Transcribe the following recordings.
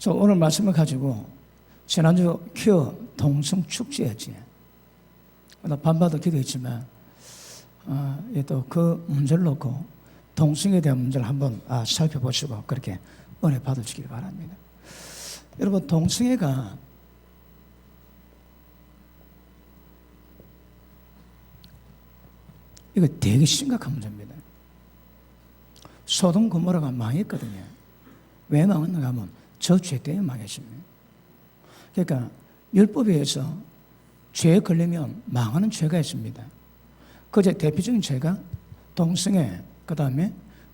그래서 오늘 말씀을 가지고 지난주 큐어 동성 축제였지. 나 반바도 기도했지만 또 그 문제를 놓고 동성에 대한 문제를 한번 살펴보시고 그렇게 은혜 받으시길 바랍니다. 여러분, 동성애가 이거 되게 심각한 문제입니다. 소돔 고모라가 망했거든요. 왜 망했는가 하면 저 죄 때문에 망했습니다. 그러니까 율법에 의해서 죄에 걸리면 망하는 죄가 있습니다. 그 대표적인 죄가 동성애, 그 다음에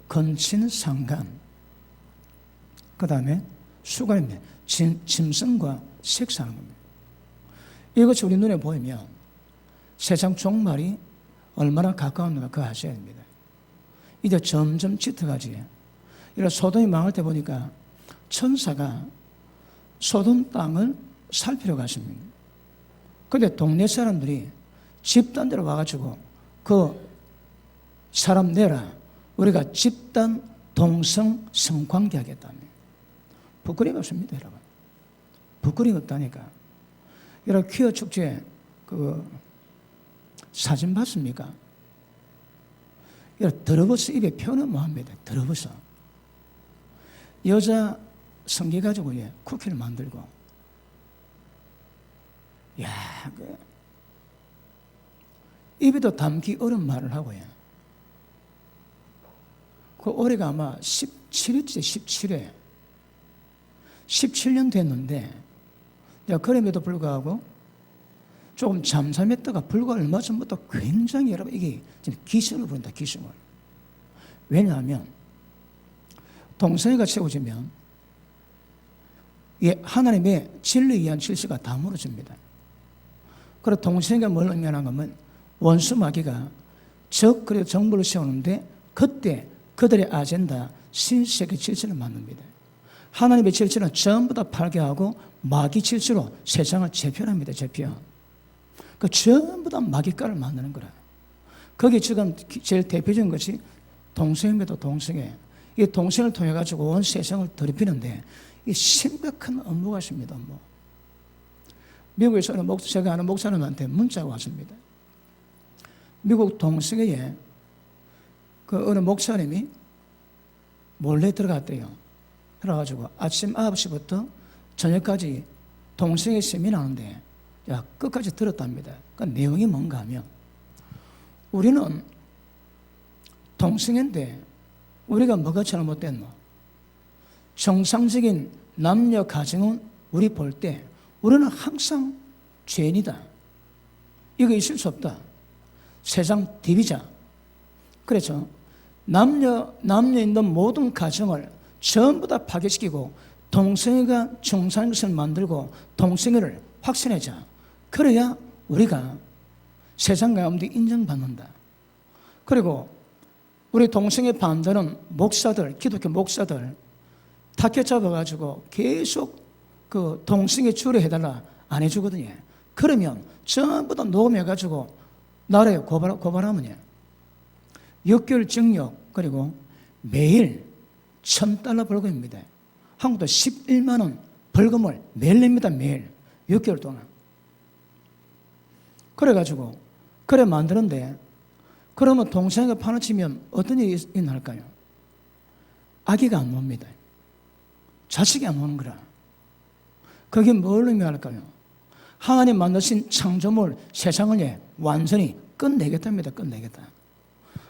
건친상간, 그 다음에 수간입니다. 짐승과 섹스하는 겁니다. 이것이 우리 눈에 보이면 세상 종말이 얼마나 가까웠는가 그거 아셔야 됩니다. 이제 점점 짙어가지. 이런 소돔이 망할 때 보니까 천사가 소돔 땅을 살피러 갔습니다. 근데 동네 사람들이 집단대로 와가지고 그 사람 내라, 우리가 집단 동성 성관계 하겠다며. 부끄러움이 없습니다, 여러분. 부끄러움이 없다니까. 여러분, 퀴어 축제 그 사진 봤습니까? 여러분, 더러워서 입에 표현은 뭐합니다. 더러워서. 여자 성게 가지고 쿠키를 만들고, 야, 입에도 담기 어려운 말을 하고요. 그 올해가 아마 17회째, 17회. 17년 됐는데, 내가 그럼에도 불구하고 조금 잠잠했다가 불과 얼마 전부터 굉장히 여러분, 이게 지금 기승을 부린다, 기승을. 왜냐하면, 동성애가 세워지면, 하나님의 진리에 의한 질서가 다 무너집니다. 그리고 동성애가 뭘 의미하는 면 원수 마귀가 그리고 정부를 세우는데 그때 그들의 아젠다, 신세계 질서를 만듭니다. 하나님의 질서는 전부 다 파괴하고 마귀 질서로 세상을 재편합니다. 재편. 그 전부 다 마귀가를 만드는 거라. 거기 지금 제일 대표적인 것이 동성애입니다. 동성애. 이 동성애를 통해 가지고 온 세상을 더럽히는데 이 심각한 업무가 있습니다. 업무. 미국에서 제가 아는 목사님한테 문자가 왔습니다. 미국 동성애에 그 어느 목사님이 몰래 들어갔대요. 그래가지고 아침 9시부터 저녁까지 동성애 세미나하는데 끝까지 들었답니다. 그 내용이 뭔가 하면 우리는 동성애인데 우리가 뭐가 잘못됐노? 정상적인 남녀 가정은 우리 볼 때 우리는 항상 죄인이다. 이거 있을 수 없다. 세상 디비자. 그래서 남녀 있는 모든 가정을 전부 다 파괴시키고 동성애가 정상인 것을 만들고 동성애를 확산하자. 그래야 우리가 세상 가운데 인정받는다. 그리고 우리 동성애 반대는 목사들, 기독교 목사들 타켓 잡아가지고 계속 그 동성애 주례해달라 안 해주거든요. 그러면 전부 다 녹음해가지고 나라에 고발하면 6개월 징역 그리고 매일 $1,000 벌금입니다. 한국도 11만 원 벌금을 매일 냅니다. 매일 6개월 동안. 그래가지고 그래 만드는데 그러면 동성애가 파헤치면 어떤 일이 일어날까요? 아기가 안 놉니다. 자식이 안 오는 거라. 그게 뭘 의미할까요? 하나님 만드신 창조물 세상을 완전히 끝내겠답니다. 끝내겠다.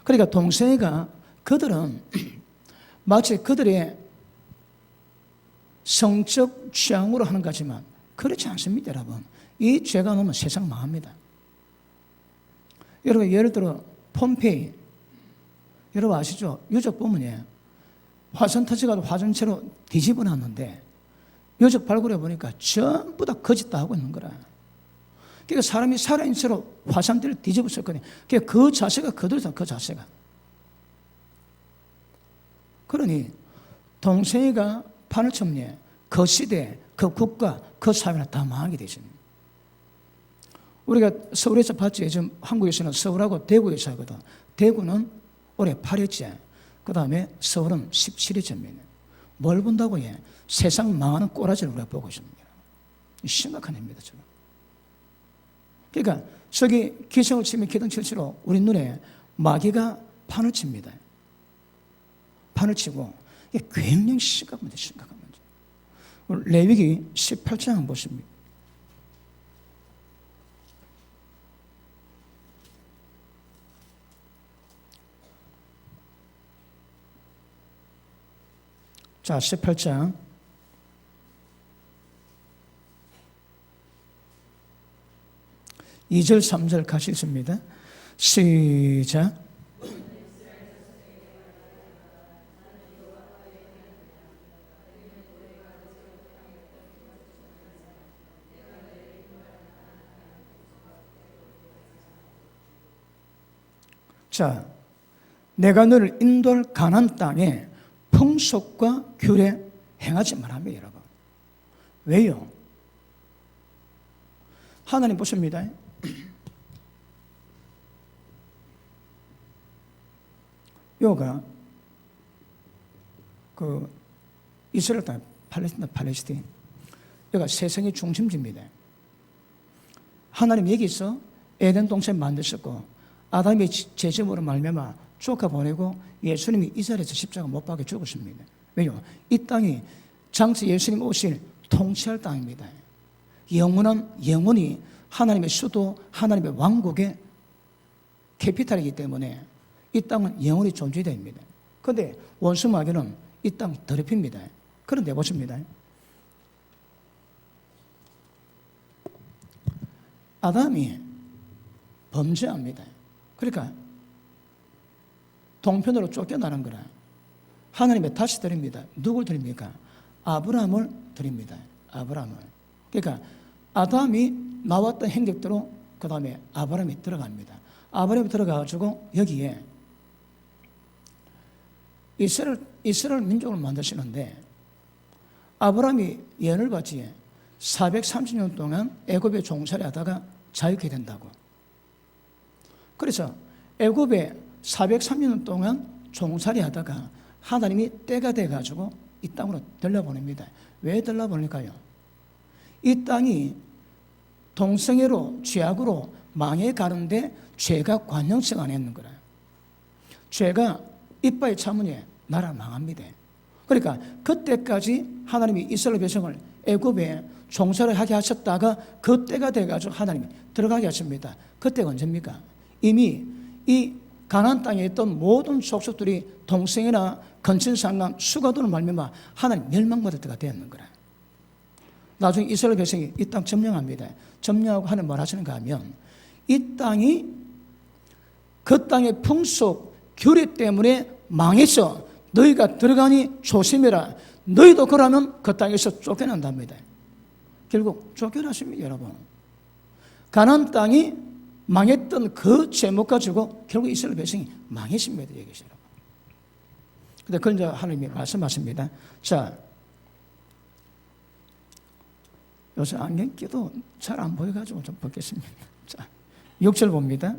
그러니까 동성애가 그들은 마치 그들의 성적 취향으로 하는 거지만 그렇지 않습니다. 여러분. 이 죄가 넘으면 세상 망합니다. 여러분, 예를 들어 폼페이 여러분 아시죠? 유적 보면 화산 터져가지고 화전체로 뒤집어 놨는데 유적 발굴해 보니까 전부 다 거짓 다 하고 있는 거라. 그러니까 사람이 살아있는 채로 화산대를 뒤집었었거든요. 그러니까 그 자세가 그대로다. 그 자세가. 그러니 동성애가 판을 쳤네. 그 시대, 그 국가, 그 사회가 다 망하게 되십니다. 우리가 서울에서 봤죠. 요즘 한국에서는 서울하고 대구에서 하거든. 대구는 올해 8회째, 그 다음에 서울은 17회째입니다. 뭘 본다고 해? 세상 망하는 꼬라지를 우리가 보고 있습니다. 심각한 일입니다. 저는. 그러니까 저기 기생을 치면 기둥칠수록 우리 눈에 마귀가 판을 칩니다. 판을 치고 이게 굉장히 심각한 문제, 심각한 문제. 레위기 18장 한번 보십니다. 자, 18장 2절 3절 같이 읽습니다. 시작. 자, 내가 너를 인도할 가나안 땅에 풍속과 규례 행하지 말라며, 여러분. 왜요? 하나님 보십니다. 요가 그 이스라엘 땅 팔레스타인 여기가 세상의 중심지입니다. 하나님 여기서 에덴 동산 만드셨고 아담의 제점으로 말미암아 조카 보내고 예수님이 이 자리에서 십자가 못 박혀 죽으십니다. 왜요? 이 땅이 장차 예수님 오실 통치할 땅입니다. 영원히 하나님의 수도, 하나님의 왕국의 캐피탈이기 때문에 이 땅은 영원히 존재해야 됩니다. 그런데 원수 마귀는 이 땅 더럽힙니다. 그런데 보십니다. 아담이 범죄합니다. 그러니까 동편으로 쫓겨나는 거라. 하나님의 다시 드립니다. 누굴 드립니까? 아브라함을 드립니다. 아브라함을. 그러니까 아담이 나왔던 행적대로 그 다음에 아브라함이 들어갑니다. 아브라함이 들어가가지고 여기에 이스라엘 민족을 만드시는데 아브라함이 예언을 받지 430년 동안 애굽에 종살이 하다가 자유케 된다고. 그래서 애굽에 430년 동안 종살이 하다가 하나님이 때가 돼가지고 이 땅으로 들려보냅니다. 왜 들려보낼까요? 이 땅이 동성애로 죄악으로 망해가는데 죄가 관용성 안 했는 거라. 죄가 이빨 차문에 나라 망합니다. 그러니까 그때까지 하나님이 이스라엘 백성을 애굽에 종살을 하게 하셨다가 그때가 돼가지고 하나님이 들어가게 하십니다. 그때가 언제입니까? 이미 이 가나안 땅에 있던 모든 족속들이 동성애나 건친상간 수가도를 말미암아 하나님 멸망받을 때가 되었는 거라. 나중에 이스라엘 백성이 이 땅 점령합니다. 점령하고 하나님 뭘 하시는가 하면 이 땅이 그 땅의 풍속 규례 때문에 망해서 너희가 들어가니 조심해라. 너희도 그러면 그 땅에서 쫓겨난답니다. 결국 쫓겨나십니다, 여러분. 가나안 땅이 망했던 그 제목 가지고 결국 이스라엘 백성이 망했습니다, 여기서. 근데 그걸 이제 하나님이 말씀하십니다. 자, 요새 안경 끼도 잘 안 보여가지고 좀 벗겠습니다. 자, 6절 봅니다.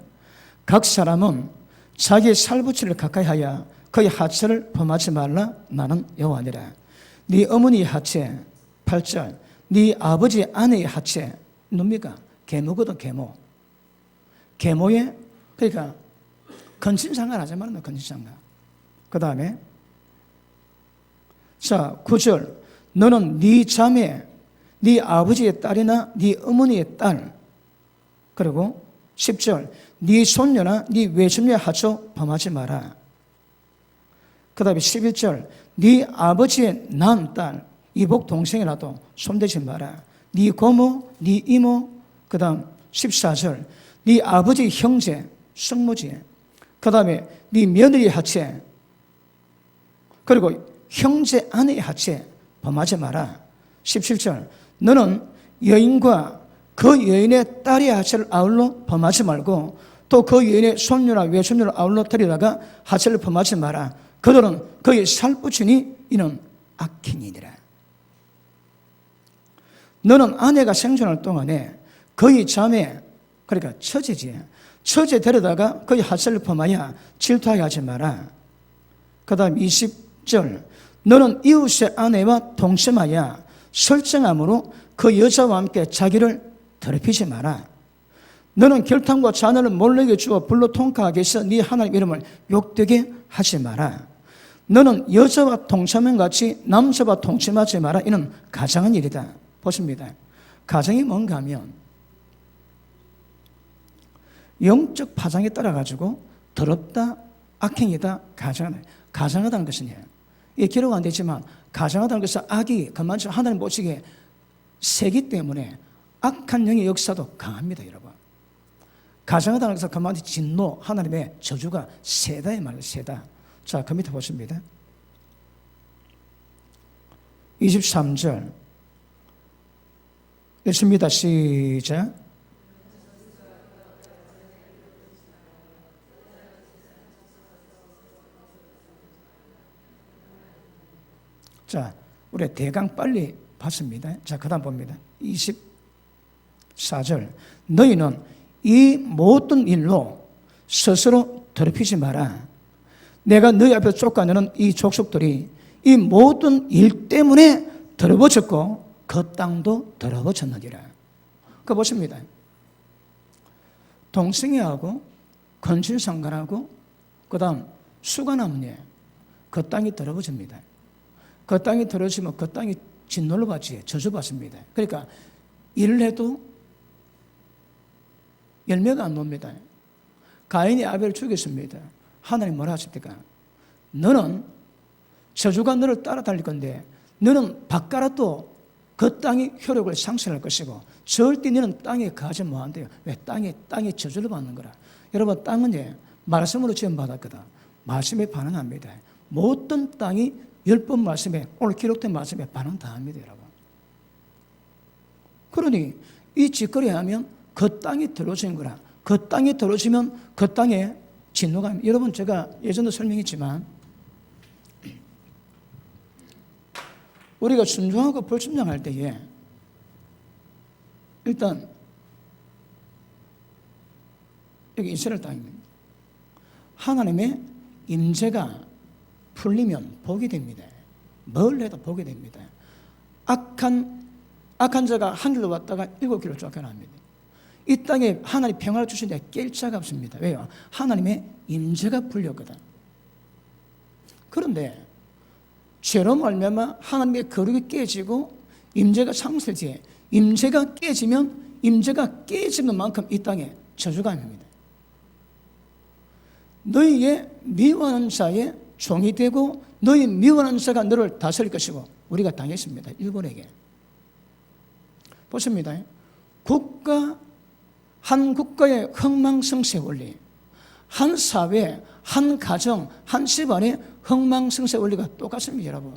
각 사람은 자기의 살부치를 가까이 하여 그의 하체를 범하지 말라. 나는 여호와니라. 네 어머니의 하체, 8절. 네 아버지 아내의 하체, 뭡니까? 계모거든, 계모. 계모에, 그러니까 건친상간 하지 말라, 건친상간. 그 다음에 자, 9절. 너는 네 자매, 네 아버지의 딸이나 네 어머니의 딸. 그리고 10절. 네 손녀나 네 외손녀의 하초 범하지 마라. 그 다음에 11절. 네 아버지의 난 딸, 이복 동생이라도 손대지 마라. 네 고모, 네 이모. 그 다음 14절. 네 아버지 형제, 성모지. 그 다음에 네 며느리 하체. 그리고 형제 아내의 하체 범하지 마라. 17절. 너는 여인과 그 여인의 딸의 하체를 아울러 범하지 말고 또 그 여인의 손녀나 외손녀를 아울러 들이다가 하체를 범하지 마라. 그들은 그의 살붙이니 이는 악행이니라. 너는 아내가 생존할 동안에 그의 자매, 그러니까 처제지, 처제 데려다가 그의 하체를 범하여 질투하게 하지 마라. 그 다음 20절. 너는 이웃의 아내와 동침하여 설정함으로 그 여자와 함께 자기를 더럽히지 마라. 너는 결탄과 잔을 몰래게 주어 불로 통과하게 해서 네 하나님 이름을 욕되게 하지 마라. 너는 여자와 동침한 같이 남자와 동침하지 마라. 이는 가장한 일이다. 보십니다. 가정이 뭔가 하면 영적 파장에 따라 가지고 더럽다, 악행이다, 가장하다는 것은 이게 기록 안 되지만 가장하다는 것은 악이 그만큼 하나님 보시기에 세기 때문에 악한 영의 역사도 강합니다, 여러분. 가장하다는 것은 그만큼 진노, 하나님의 저주가 세다의 말이에요, 세다. 자, 그 밑에 보십니다. 23절 읽습니다. 시작. 자, 우리 대강 빨리 봤습니다. 자, 그 다음 봅니다. 24절. 너희는 이 모든 일로 스스로 더럽히지 마라. 내가 너희 앞에서 쫓아내는 이 족속들이 이 모든 일 때문에 더러워졌고 그 땅도 더러워졌느니라. 그거 보십니다. 동성애하고 건실상간하고 그 다음 수간암녀 그 땅이 더러워집니다. 그 땅이 더러워지면 그 땅이 진노를 받지 저주받습니다. 그러니까 일을 해도 열매가 안 놉니다. 가인이 아벨을 죽였습니다. 하나님 뭐라 하십니까? 너는 저주가 너를 따라다닐 건데 너는 바깥라도 그 땅의 효력을 상실할 것이고 절대 너는 땅에 거하지 못한대요. 왜? 땅에 저주를 받는 거라. 여러분, 땅은 말씀으로 지원받았거든. 말씀에 반응합니다. 모든 땅이 10번 말씀에, 오늘 기록된 말씀에 반응 다 합니다, 여러분. 그러니 이 짓거리 하면 그 땅이 더러워지는 거라. 그 땅이 더러워지면 그 땅에 진노가 합니다. 여러분, 제가 예전도 설명했지만 우리가 순종하고 불순종할 때에 일단 여기 이스라엘 땅입니다. 하나님의 임재가 풀리면 복이 됩니다. 뭘 해도 복이 됩니다. 악한 자가 한 길로 왔다가 7길로 쫓겨납니다. 이 땅에 하나님 평화를 주시는데 깰 자가 없습니다. 왜요? 하나님의 임재가 풀렸거든. 그런데 죄로 말미암아 하나님의 거룩이 깨지고 임재가 상실지, 임재가 깨지면 임재가 깨지는 만큼 이 땅에 저주가 입니다. 너희의 미워하는 자의 종이 되고 너희 미워하는 자가 너를 다스릴 것이고 우리가 당했습니다. 일본에게. 보십니다. 한 국가의 흥망성쇠 원리, 한 사회, 한 가정, 한 집안의 흥망성쇠 원리가 똑같습니다, 여러분.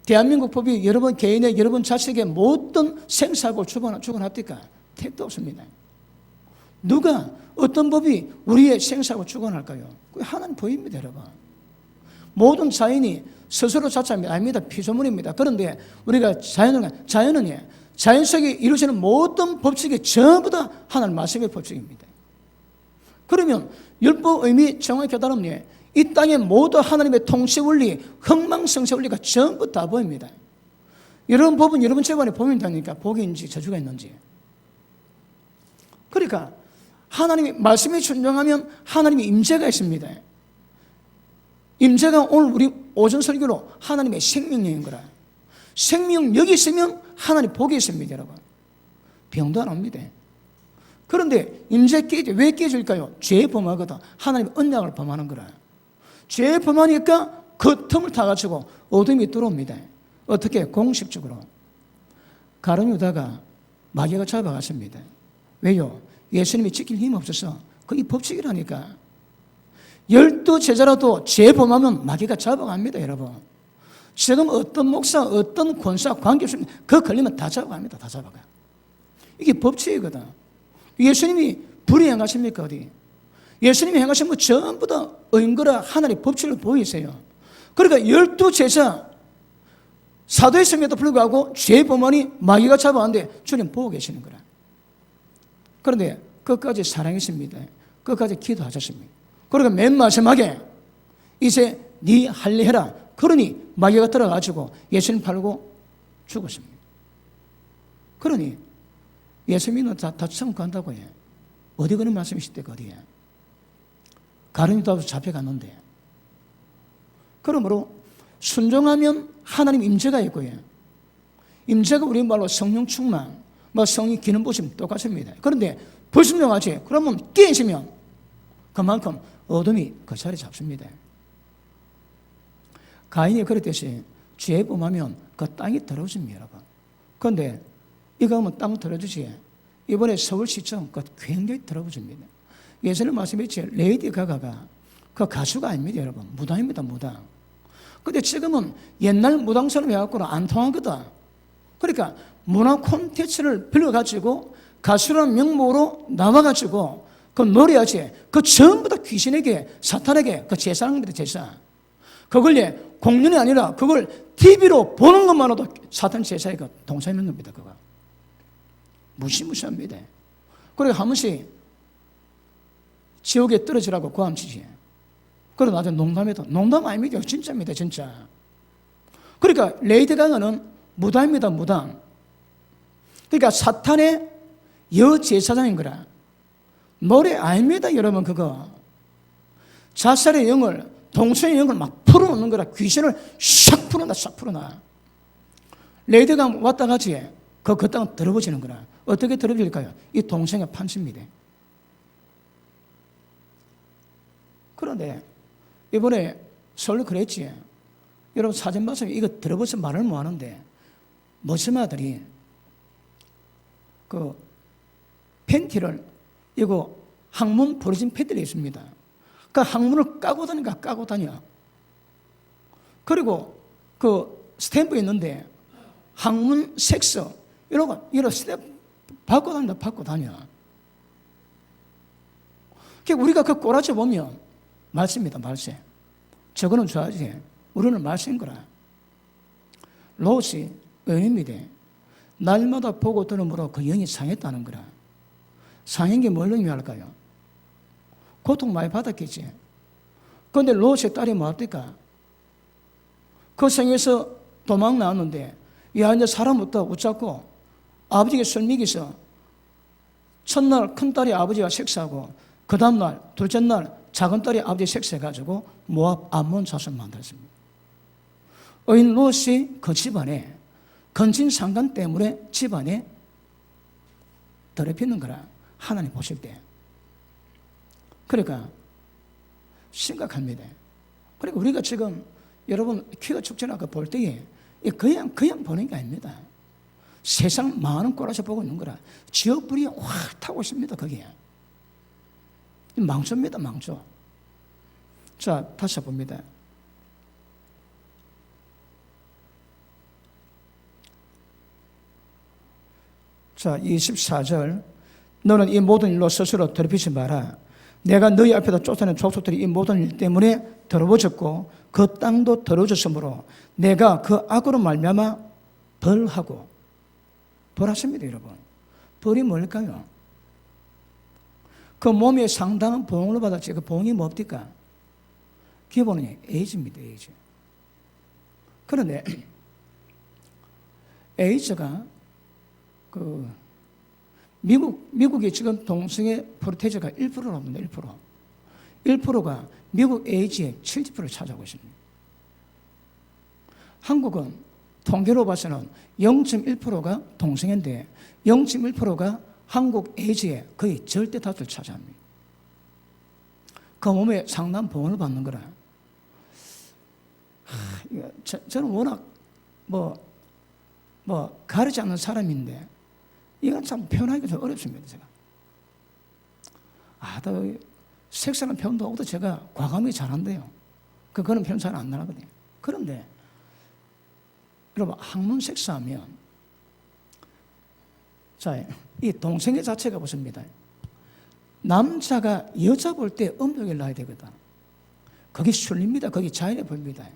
대한민국 법이 여러분 개인의 여러분 자식의 모든 생사고 주관합니까? 택도 없습니다. 누가 어떤 법이 우리의 생사고 주관할까요? 그게 하나님 법입니다, 여러분. 모든 자연이 스스로 자체입니다. 아닙니다. 피조물입니다. 그런데 우리가 자연은 자연 속에 이루어지는 모든 법칙이 전부 다 하나님 말씀의 법칙입니다. 그러면 율법 의미 정확히 다르니 이 땅에 모두 하나님의 통치 원리, 흥망성쇠 원리가 전부 다 보입니다. 여러분 법은 여러분 재관에 보면 되니까 복인지 저주가 있는지. 그러니까 하나님의 말씀에 순종하면 하나님의 임재가 있습니다. 임재가 오늘 우리 오전 설교로 하나님의 생명력인 거라. 생명력이 있으면 하나님 복이 있습니다, 여러분. 병도 안 옵니다. 그런데 임재 왜 깨질까요? 죄 범하거든. 하나님의 언약을 범하는 거라. 죄 범하니까 그 틈을 타가지고 어둠이 들어옵니다. 어떻게? 공식적으로. 가룟 유다가 마귀가 잡아갔습니다. 왜요? 예수님이 지킬 힘이 없어서 그게 법칙이라니까. 12제자라도 죄 범하면 마귀가 잡아갑니다, 여러분. 지금 어떤 목사, 어떤 권사 관계없습니다. 그 걸리면 다 잡아갑니다. 다 잡아가. 이게 법칙이거든. 예수님이 불의 행하십니까, 어디? 예수님이 행하신 거 전부 다 은거라 하나님의 법칙을 보이세요. 그러니까 12제자 사도였음에도 불구하고 죄 범하니 마귀가 잡아왔는데 주님 보고 계시는 거라. 그런데 끝까지 사랑했습니다. 끝까지 기도하셨습니다. 그러니까 맨 마지막에 이제 네 할례 해라. 그러니 마귀가 들어가지고 예수님 팔고 죽었습니다. 그러니 예수님은 다 천국 간다고 해. 어디 그런 말씀이실 때가 어디에? 가룟유다도 잡혀갔는데. 그러므로 순종하면 하나님 임재가 있고요. 임재가 우리 말로 성령 충만, 성령 기능 보시면 똑같습니다. 그런데 불순종하지, 그러면 깨지면 그만큼 어둠이 그 자리 잡습니다. 가인이 그랬듯이 죄 범하면 그 땅이 더러워집니다, 여러분. 그런데 이거 하면 땅 더러워지지. 이번에 서울시청 그 굉장히 더러워집니다. 예수님 말씀했지, 레이디 가가가 그 가수가 아닙니다, 여러분. 무당입니다, 무당. 근데 지금은 옛날 무당처럼 해갖고는 안 통하거든. 그러니까 문화 콘텐츠를 빌려가지고 가수라는 명목으로 나와가지고 그 노래하지, 그 전부 다 귀신에게, 사탄에게 그 제사합니다, 제사. 그걸 공연이 아니라 그걸 TV로 보는 것만으로도 사탄 제사에 그 동참하는 겁니다, 그거. 무시무시합니다. 그리고 한 번씩 지옥에 떨어지라고 고함치지. 그러고 나중에 농담해도 농담 아닙니다. 진짜입니다, 진짜. 그러니까 레이디 가가는 무당입니다, 무당. 그러니까 사탄의 여제사장인 거라. 노래 아닙니다, 여러분. 그거 자살의 영을, 동성의 영을 막 풀어놓는 거라. 귀신을 샥 풀어놔, 싹 풀어놔. 레이디가 왔다 가지 그 땅은 더러워지는 거라. 어떻게 더러워질까요? 이 동성의 판치입니다. 그런데 이번에 서울로 그랬지. 여러분 사진 봤으면 이거 들어보서 말을 못 하는데 머스마들이 그 팬티를 이거 항문 버려진 팬티가 있습니다. 그 항문을 까고 다녀. 그리고 그 스탬프 있는데 항문 섹스 이런 스탬프 받고 다녀. 우리가 그 꼬라지 보면 말씀입니다, 말씀. 저거는 좋아하지. 우리는 말씀인 거라. 롯이 의인입니다. 날마다 보고 들음으로 그 영이 상했다는 거라. 상한 게 뭘 의미할까요? 고통 많이 받았겠지. 그런데 롯의 딸이 뭐합니까? 그 성에서 도망 나왔는데, 야, 이제 사람 없다 웃잡고 아버지가 술 먹여서 첫날 큰딸이 아버지와 섹스하고 그 다음날 둘째 날 작은 딸이 아버지 섹스해가지고 모압 암몬 자손을 만들었습니다. 의인 롯이 그 집안에 건진 상간 때문에 집안에 더럽히는 거라. 하나님 보실 때. 그러니까 심각합니다. 그러니까 우리가 지금 여러분 키가 축제나가 볼 때에 그냥 보는 게 아닙니다. 세상 많은 꼴아서 보고 있는 거라. 지역불이 확 타고 있습니다, 거기에. 망조입니다, 망조. 자, 다시 봅니다. 자, 24절. 너는 이 모든 일로 스스로 더럽히지 마라. 내가 너희 앞에다 쫓아낸 족속들이 이 모든 일 때문에 더러워졌고 그 땅도 더러워졌으므로 내가 그 악으로 말미암아 벌하고. 벌하십니다, 여러분. 벌이 뭘까요? 그 몸에 상당한 보응을 받았지. 그 보응이 뭡니까? 기본이 에이즈입니다, 에이즈. 그런데 에이즈가 미국이 지금 동성애 프로테이저가 1%랍니다, 1%. 1%가 미국 에이즈의 70%를 차지하고 있습니다. 한국은 통계로 봐서는 0.1%가 동성애인데 0.1%가 한국 에이즈의 거의 절대 다수를 차지합니다. 그 몸에 상당한 보응을 받는 거라. 저는 워낙 가르지 않는 사람인데 이건 참 표현하기가 좀 어렵습니다, 제가. 섹스라는 표현도 없고 제가 과감히 잘한대요. 그거는 표현 잘 안 나거든요. 그런데 여러분, 학문 섹스하면 자, 이 동성애 자체가 보십니다. 남자가 여자 볼 때 음욕을 놔야 되거든. 그게 순리입니다. 그게 자연의 법입니다.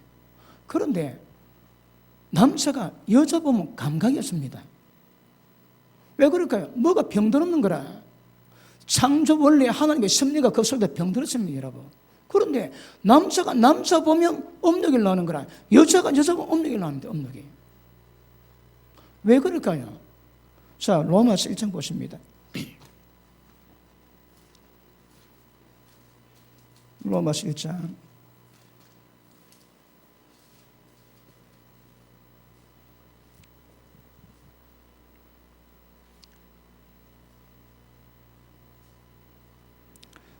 그런데 남자가 여자 보면 감각이 없습니다. 왜 그럴까요? 뭐가 병들었는 거라. 창조 원리 하나님의 섭리가 그 속에 병들었습니다, 여러분. 그런데 남자가 남자 보면 업력이 나는 거라, 여자가 여자 보면 업력이 나는데, 업력이. 왜 그럴까요? 자, 로마서 1장 보십니다. 로마서 1장.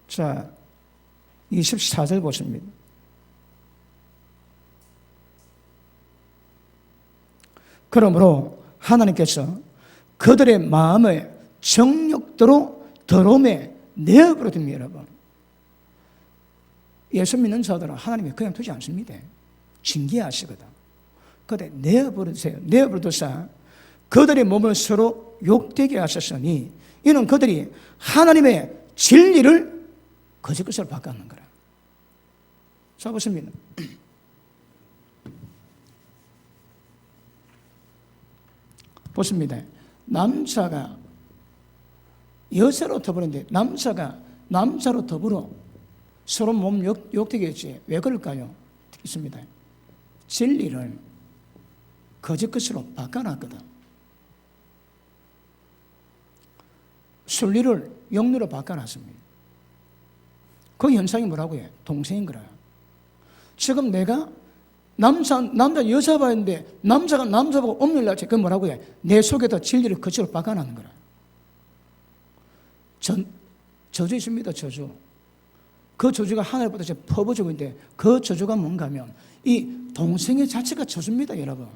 자, 24절 보십니다. 그러므로 하나님께서 그들의 마음을 정욕대로 더러움에 내어버렸습니다, 여러분. 예수 믿는 자들은 하나님이 그냥 두지 않습니다. 징계하시거든. 그런데 내어버리세요. 내어버려두사 그들의 몸을 서로 욕되게 하셨으니 이는 그들이 하나님의 진리를 거짓것으로 바꾸는 거라. 자, 보십니다. 보십니다. 남자가 여자로 더불었는데 남자가 남자로 더불어 서로 몸 욕되게 했지. 왜 그럴까요? 있습니다. 진리를 거짓것으로 바꿔놨거든. 순리를 영리로 바꿔놨습니다. 그 현상이 뭐라고 해? 동생인 거라. 지금 내가 남자 여자 봤는데 남자가 남자 보고 업력을 낳지. 그건 뭐라고 해? 내 속에다 진리를 거짓으로 바꿔놨는 거라. 저주 있습니다. 저주. 그 저주가 하늘부터 이제 퍼부어지고 있는데 그 저주가 뭔가 하면 이 동생의 자체가 저주입니다, 여러분.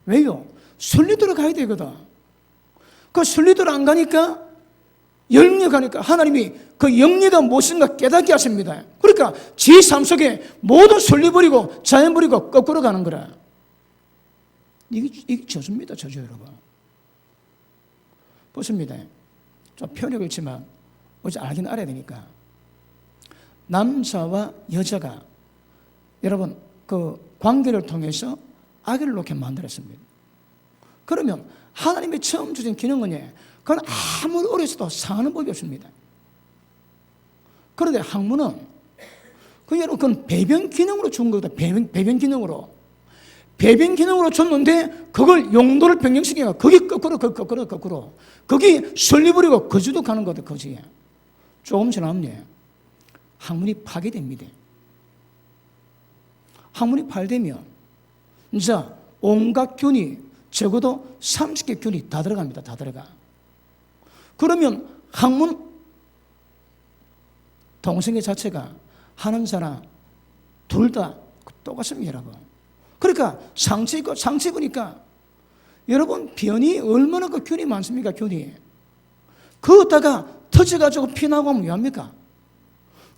왜요? 순리대로 가야 되거든. 그 순리대로 안 가니까 영리가 가니까 하나님이 그 영리가 무엇인가 깨닫게 하십니다. 그러니까 지 삶 속에 모든 순리 버리고 자연 버리고 거꾸로 가는 거라. 이게 저주입니다, 저주, 여러분. 보십니다. 좀 편하게 읽지만 어제 알긴 알아야 되니까. 남자와 여자가 여러분 그 관계를 통해서 아기를 놓게 만들었습니다. 그러면 하나님이 처음 주신 기능은 그건 아무리 오래 있어도 상하는 법이 없습니다. 그런데 학문은 여러분 그건 배변 기능으로 준 거다. 배변 기능으로. 배변 기능으로 줬는데 그걸 용도를 변경시키니까 거기 거꾸로 거기 설리 부리고 거지도 가는 거다. 거지. 조금 지나면 학문이 파괴됩니다. 학문이 파괴되면 이제 온갖 균이 적어도 30개 균이 다 들어갑니다. 다 들어가. 그러면 학문 동생의 자체가 하는 사람 둘 다 똑같습니다, 여러분. 그러니까 상처 있고 상처 입으니까 여러분 변이 얼마나 그 균이 많습니까? 균이. 그거다가 터져가지고 피나고 하면 왜합니까?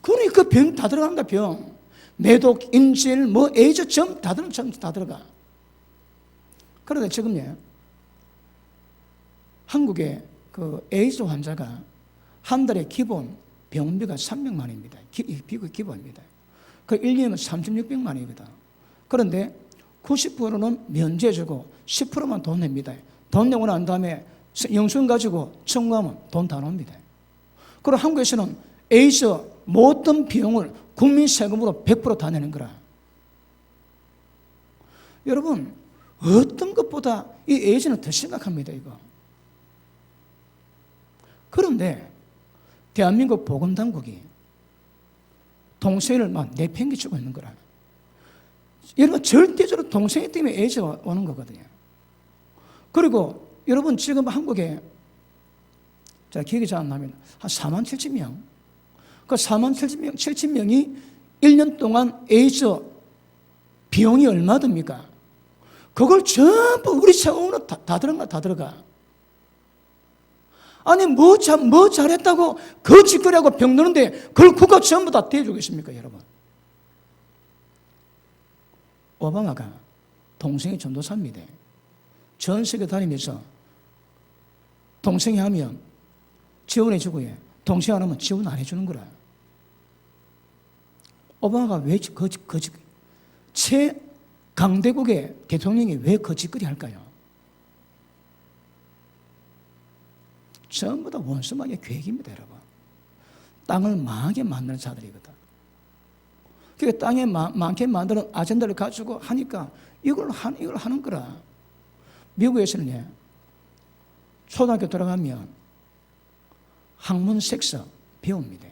그러니까 병 다 들어간다. 병. 매독, 인질, 에이즈 점 다 들어가. 그런데 지금 한국에 그 에이즈 환자가 한 달에 기본 병원비가 300만원입니다. 기본입니다. 그 1년이면 3600만원이거든. 그런데 90%는 면제해주고 10%만 돈 냅니다. 돈 내고 난 다음에 영수증 가지고 청구하면 돈 다 납니다. 그리고 한국에서는 에이즈 모든 비용을 국민 세금으로 100% 다 내는 거라. 여러분 어떤 것보다 이 에이즈는 더 심각합니다, 이거. 그런데 대한민국 보건당국이 동생을 막 내팽개치고 있는 거라. 여러분 절대적으로 동생 때문에 에이즈가 오는 거거든요. 그리고 여러분 지금 한국에 자 기억이 잘 안 나면 한 4만 7천 명. 그 4만 7천 명이 1년 동안 에이즈 비용이 얼마 듭니까? 그걸 전부 우리 세금으로 다 들어가. 아니 뭐 잘했다고 그 짓거리하고 병 드는데 그걸 국가 전부 다 대주겠습니까, 여러분? 오바마가 동생이 전도사입니다. 전 세계 다니면서 동생이 하면 지원해주고 동생이 안 하면 지원 안 해주는 거라. 오바마가 왜 최강대국의 대통령이 왜 거짓거리 할까요? 전부 다 원수마귀의 계획입니다, 여러분. 땅을 망하게 만드는 자들이거든. 그러니까 땅에 많게 만드는 아젠다를 가지고 하니까 이걸 하는 거라. 미국에서는 초등학교 들어가면 학문 섹스 배웁니다.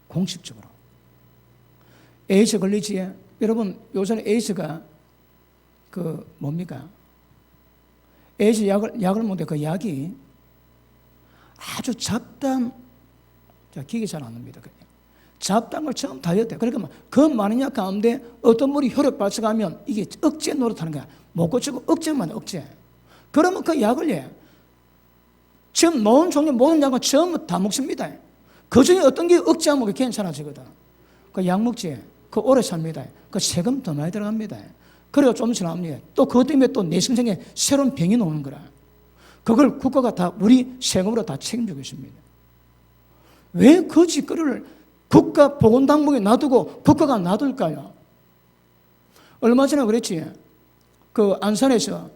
공식적으로. 에이즈 걸리지? 여러분, 요새는 에이즈가 뭡니까? 에이즈 약을 먹는데 그 약이 아주 잡다한, 기억이 잘 안 납니다. 잡다한 걸 처음 다이어트. 그러니까 그 많은 약 가운데 어떤 물이 혈액 발생하면 이게 억제 노릇하는 거야. 못 고치고 억제만 억제. 그러면 그 약을 지금 모든 종류 모든 약은 처음 다 먹습니다. 그 중에 어떤 게 억제하면 괜찮아지거든. 그 약 먹지. 그 오래 삽니다. 그 세금 더 많이 들어갑니다. 그래가 좀 지나면 또 그것 때문에 또 내 신생에 새로운 병이 나오는 거라. 그걸 국가가 다 우리 세금으로 다 책임지고 있습니다. 왜 그 짓거리를 국가 보건당국에 놔두고 국가가 놔둘까요? 얼마 전에 그랬지. 그 안산에서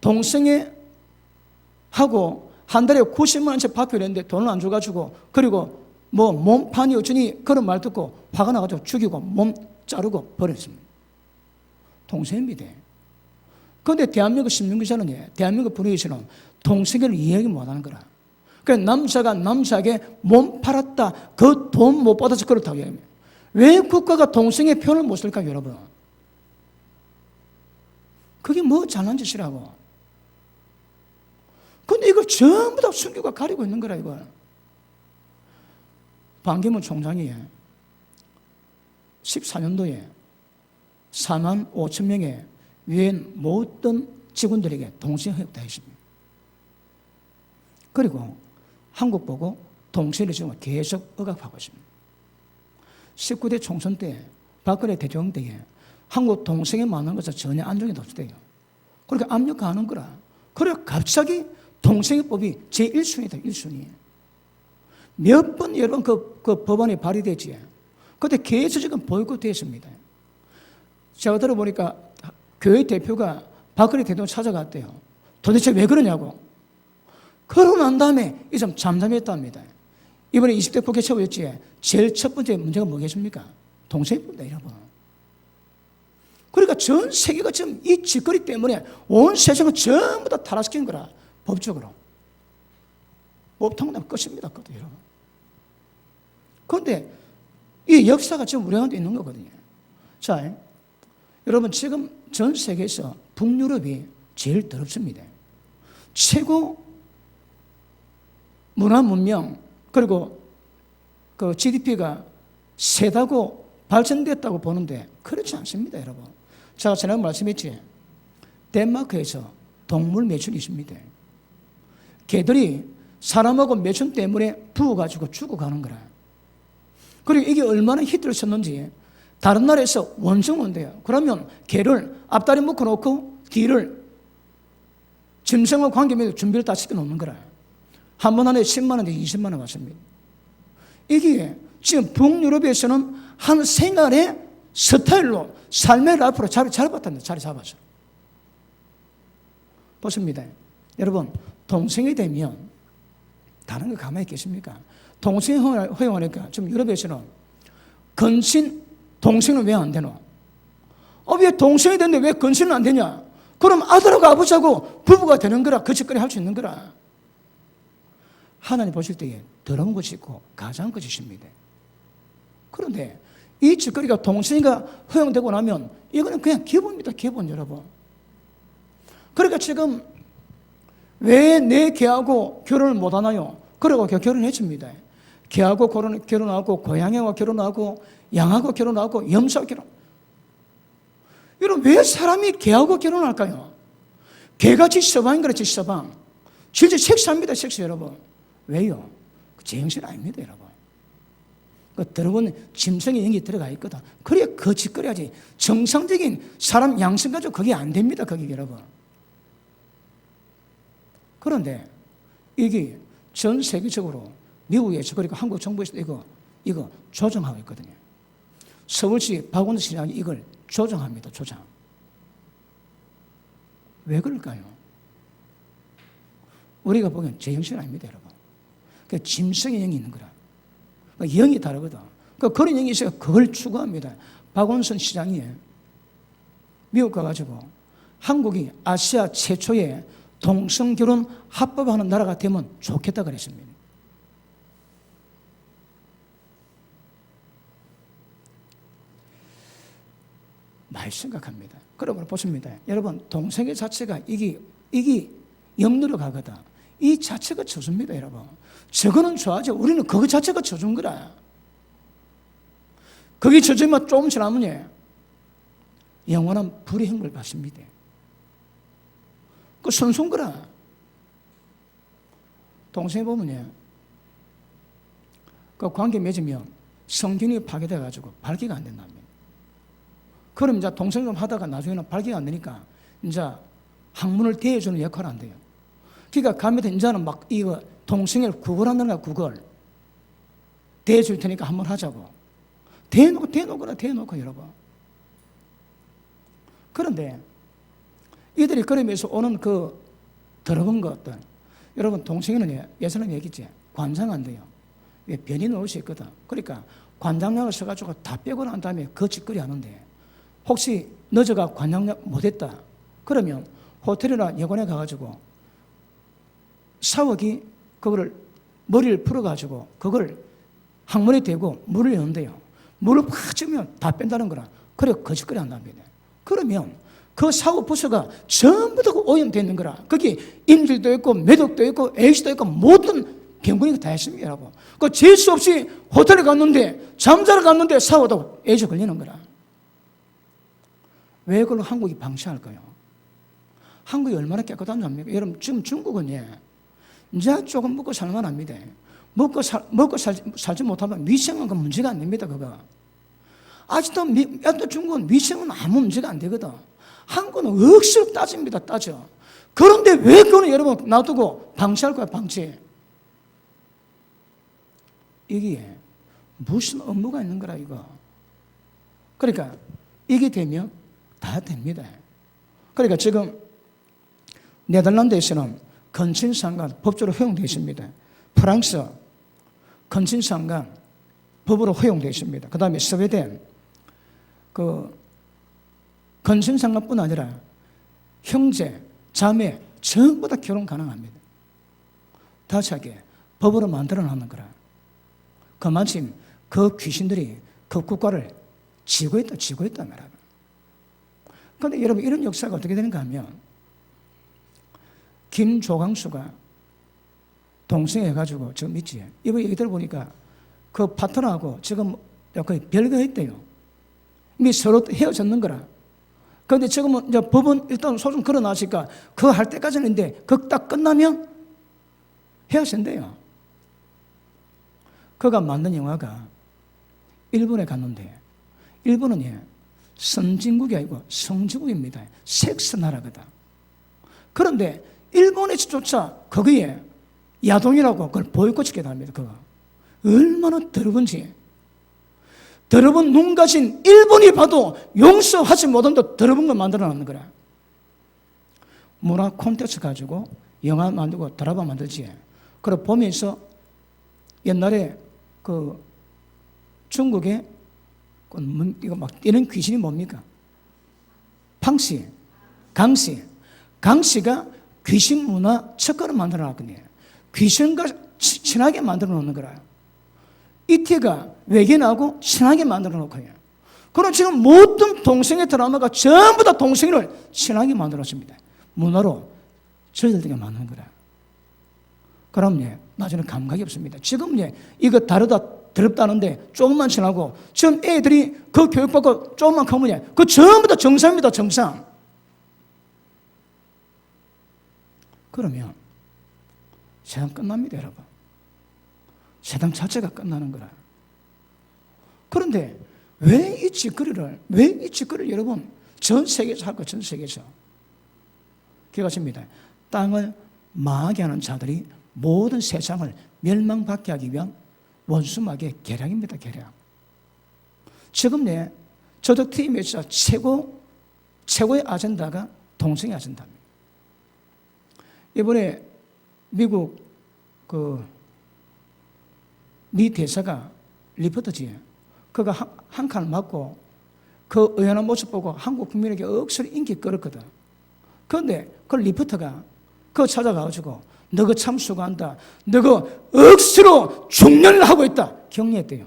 동생애 하고 한 달에 90만 원씩 받기로 했는데 돈을 안 줘가지고 그리고 뭐 몸판이 어쩌니 그런 말 듣고 화가 나가지고 죽이고 몸 자르고 버렸습니다. 동생입니다. 그런데 대한민국 신문기자는 대한민국 분위기처럼 동생을 이해하기 못하는 거라. 그러니까 남자가 남자에게 몸 팔았다. 그 돈 못 받아서 그렇다고 얘기합니다. 왜 국가가 동생의 표현을 못 쓸까요, 여러분? 그게 뭐 잘난 짓이라고. 근데 이걸 전부 다 순교가 가리고 있는 거라, 이걸. 반기문 총장이 14년도에 4만 5천 명의 유엔 모든 직원들에게 동시허용다 했습니다. 그리고 한국 보고 동시를 지금 계속 억압하고 있습니다. 19대 총선 때 박근혜 대통령 때에 한국 동생에 만난 것은 전혀 안정이 없었대요. 그렇게 압력가하는 거라. 그래 갑자기 동생의법이 제1순위다, 1순위. 몇 번 여러분 그 법안이 발의되지. 그때 계속 지금 보이콧됐습니다. 제가 들어보니까 교회 대표가 박근혜 대통령 찾아갔대요. 도대체 왜 그러냐고. 그러고 난 다음에 이 좀 잠잠했답니다. 이번에 20대 국회 최고였지. 제일 첫 번째 문제가 뭐겠습니까? 동생입니다, 여러분. 그러니까 전 세계가 지금 이 짓거리 때문에 온 세상을 전부 다 타락시킨 거라. 법적으로. 법통은 끝입니다, 그것도 여러분. 그런데 이 역사가 지금 우리 가운데 있는 거거든요. 자, 여러분 지금 전 세계에서 북유럽이 제일 더럽습니다. 최고 문화 문명 그리고 그 GDP가 세다고 발전됐다고 보는데 그렇지 않습니다, 여러분. 제가 지난번에 말씀했지. 덴마크에서 동물 매출이 있습니다. 개들이 사람하고 매춘 때문에 부어가지고 죽어가는 거라. 그리고 이게 얼마나 히트를 쳤는지 다른 나라에서 원정 온대요. 그러면 개를 앞다리 묶어놓고 뒤를 짐승과 관계맺어 준비를 다 시켜놓는 거라. 한 번 안에 10만 원, 20만 원 받습니다. 이게 지금 북유럽에서는 한 생활의 스타일로 삶의 라이프로 자리 잡았답니다. 자리 잡았어. 보십니다. 여러분, 동생이 되면 다른 거 가만히 있겠습니까? 동생 허용하니까 지금 유럽에서는 건신, 동생은 왜 안 되노? 왜 동생이 되는데 왜 건신은 안 되냐? 그럼 아들하고 아버지하고 부부가 되는 거라. 그 짓거리 할 수 있는 거라. 하나님 보실 때에 더러운 것이 있고 가장 것이십니다. 그런데 이 짓거리가 동생이가 허용되고 나면 이거는 그냥 기본입니다. 기본, 여러분. 그러니까 지금 왜 내 개하고 결혼을 못하나요? 그러고 결혼했습니다. 개하고 결혼하고 고양이하고 결혼하고 양하고 결혼하고 염소하고 결혼. 여러분 왜 사람이 개하고 결혼할까요? 개가 지서방인 거라. 지서방. 실제 섹스합니다. 섹스, 여러분. 왜요? 제정신 아닙니다, 여러분. 그 들어본 짐승의 영이 들어가 있거든. 그래야 그 짓거려야지. 정상적인 사람 양성 가지고 그게 안 됩니다, 그게, 여러분. 그런데 이게 전 세계적으로 미국에서 그리고 한국 정부에서 이거 조정하고 있거든요. 서울시 박원순 시장이 이걸 조정합니다. 조정. 왜 그럴까요? 우리가 보기엔 제정신 아닙니다, 여러분. 그 짐승의 영이 있는 거라. 영이 다르거든. 그런 영이 있어요. 그걸 추구합니다. 박원순 시장이 미국 가가지고 한국이 아시아 최초의 동성결혼 합법화하는 나라가 되면 좋겠다 그랬습니다. 많이 생각합니다. 그러므로 보십니다. 여러분, 동성애 자체가 이게 영리로 가거든. 이 자체가 저주입니다, 여러분. 저거는 좋아하죠. 우리는 그거 자체가 저주인 거라. 그게 저주면 조금 지나면 영원한 불의 형벌 받습니다. 그 순수한 거라. 동성애 보면요, 그 관계 맺으면 성균이 파괴돼가지고 발기가 안 된답니다. 그럼 이제 동성애 좀 하다가 나중에는 발기가 안 되니까 이제 학문을 대해주는 역할을 안 돼요. 그러니까 가면 이제는 막 이거 동성애를 구걸한다는 거야, 구걸. 대해줄 테니까 한번 하자고. 대놓고 여러분. 그런데 이들이 그러면서 오는 그 더러운 것들, 여러분, 동성애는 예전에 얘기했지, 관장 안 돼요. 변이 나올 수 있거든. 그러니까 관장약을 써가지고 다 빼고 난 다음에 그 짓거리 하는데, 혹시 너저가 관장약 못했다 그러면 호텔이나 여관에 가가지고 샤워기 그거를 머리를 풀어가지고 그걸 항문에 대고 물을 여는데요. 물을 팍 찌면 다 뺀다는 거라. 그래 거짓거리 한답니다. 그러면 그 샤워 부스가 전부 다 오염되는 거라. 거기 인질도 있고 매독도 있고 에이즈도 있고 모든 병균이 다 있습니다, 여러분. 그 재수 없이 호텔에 갔는데 잠자러 갔는데 샤워도 에이즈 걸리는 거라. 왜 그걸 한국이 방치할까요? 한국이 얼마나 깨끗한 줄 압니까? 여러분, 지금 중국은 이제 조금 먹고 살만합니다. 먹고 살지 못하면 위생은 그 문제가 안 됩니다, 그거. 아직도 중국은 위생은 아무 문제가 안 되거든. 한국은 억수로 따집니다, 따져. 그런데 왜 그거는 여러분 놔두고 방치할 거야, 방치? 이게 무슨 업무가 있는 거라, 이거. 그러니까 이게 되면 다 됩니다. 그러니까 지금 네덜란드에서는 건친상간 법적으로 허용되어 있습니다. 프랑스 건친상간 법으로 허용되어 있습니다. 그 다음에 스웨덴 건친상간뿐 아니라 형제, 자매 전부 다 결혼 가능합니다. 다시하게 법으로 만들어 놨는 거라. 그만큼 그 귀신들이 그 국가를 지고 있다 말이야. 그런데 여러분, 이런 역사가 어떻게 되는가 하면, 김조광수가 동성애 해가지고 지금 있지. 이번 얘기 들어보니까 그 파트너하고 지금 거의 별거했대요. 이미 서로 헤어졌는 거라. 그런데 지금은 이제 법은 일단 소송 걸어놨으니까 그거 할 때까지는 있는데 그거 딱 끝나면 헤어진대요. 그가 만든 영화가 일본에 갔는데, 일본은 선진국이 아니고 성지국입니다. 섹스 나라거든. 그런데 일본에서조차 거기에 야동이라고 그걸 보이콧시키게 합니다. 그거 얼마나 더러운지. 더러운 눈 가진 일본이 봐도 용서하지 못한다 더러운 걸 만들어놨는 거라. 문화 콘텐츠 가지고 영화 만들고 드라마 만들지. 그걸 보면서 옛날에 그 중국에 이거 막 뛰는 귀신이 뭡니까? 강씨가 귀신 문화 척가를 만들어 놨거든요. 귀신과 친하게 만들어 놓는 거라. 이태가 외계인하고 친하게 만들어 놓고요. 그럼 지금 모든 동성애 드라마가 전부 다 동성애를 친하게 만들어 놨습니다. 문화로 저희들에게 만드는 거라. 그럼 나중에 감각이 없습니다. 지금 이거 다르다 더럽다는데 조금만 지나고 지금 애들이 그 교육받고 조금만 커면 그 전부 다 정상입니다, 정상. 그러면 세상 끝납니다, 여러분. 세상 자체가 끝나는 거라. 그런데 왜 이 짓거리를 여러분 전 세계에서 할 거예요, 전 세계에서. 기억하십니다. 땅을 망하게 하는 자들이 모든 세상을 멸망받게 하기 위한 원수마귀의 계략입니다, 계략. 지금 저도 팀에서 최고의 아젠다가 동성애 아젠다입니다. 이번에 미국 미 대사가 리포터지. 그가 한 칸을 맞고 그 의연한 모습 보고 한국 국민에게 억수로 인기 끌었거든. 그런데 그 리포터가 그거 찾아가가지고 너가 참 수고한다. 너가 억수로 중년을 하고 있다. 격려했대요.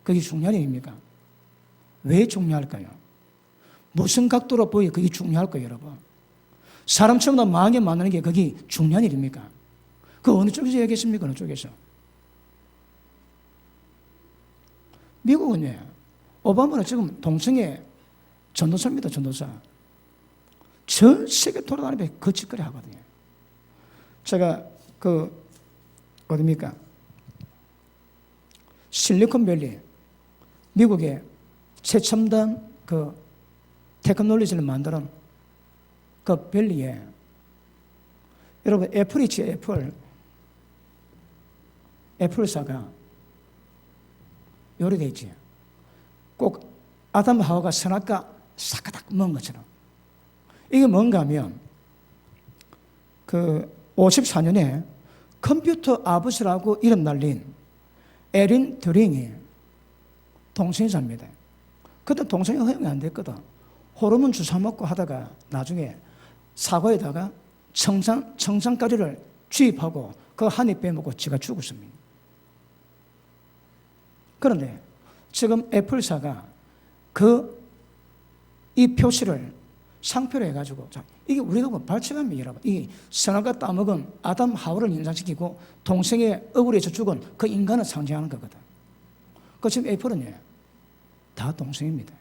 그게 중년입니까? 왜 중요할까요? 무슨 각도로 보여 그게 중요할까요, 여러분? 사람처럼 망하게 만드는 게 그게 중요한 일입니까? 그 어느 쪽에서 얘기했습니까? 어느 쪽에서? 미국은요, 오바마는 지금 동성애 전도사입니다, 전도사. 전 세계 돌아다니면서 그 짓거리 하거든요. 제가 어딥니까? 실리콘밸리, 미국의 최첨단 테크놀로지를 만드는 그 밸리에, 여러분, 애플이지, 애플사가 요리되어 있지. 꼭 아담 하와가 선악과 사카닥 먹은 것처럼. 이게 뭔가 하면, 54년에 컴퓨터 아버지라고 이름 날린 에린 드링이 동성애자입니다. 그때 동성애 허용이 안 됐거든. 호르몬 주사 먹고 하다가 나중에 사과에다가 청산가리를 주입하고 그 한 입 빼먹고 지가 죽었습니다. 그런데 지금 애플사가 이 표시를 상표로 해가지고, 이게 우리가 발칙합니다, 여러분. 이 선악과 따먹은 아담 하와를 연상시키고 동성애 억울해서 죽은 그 인간을 상징하는 거거든. 그 지금 애플은요, 다 동성애입니다.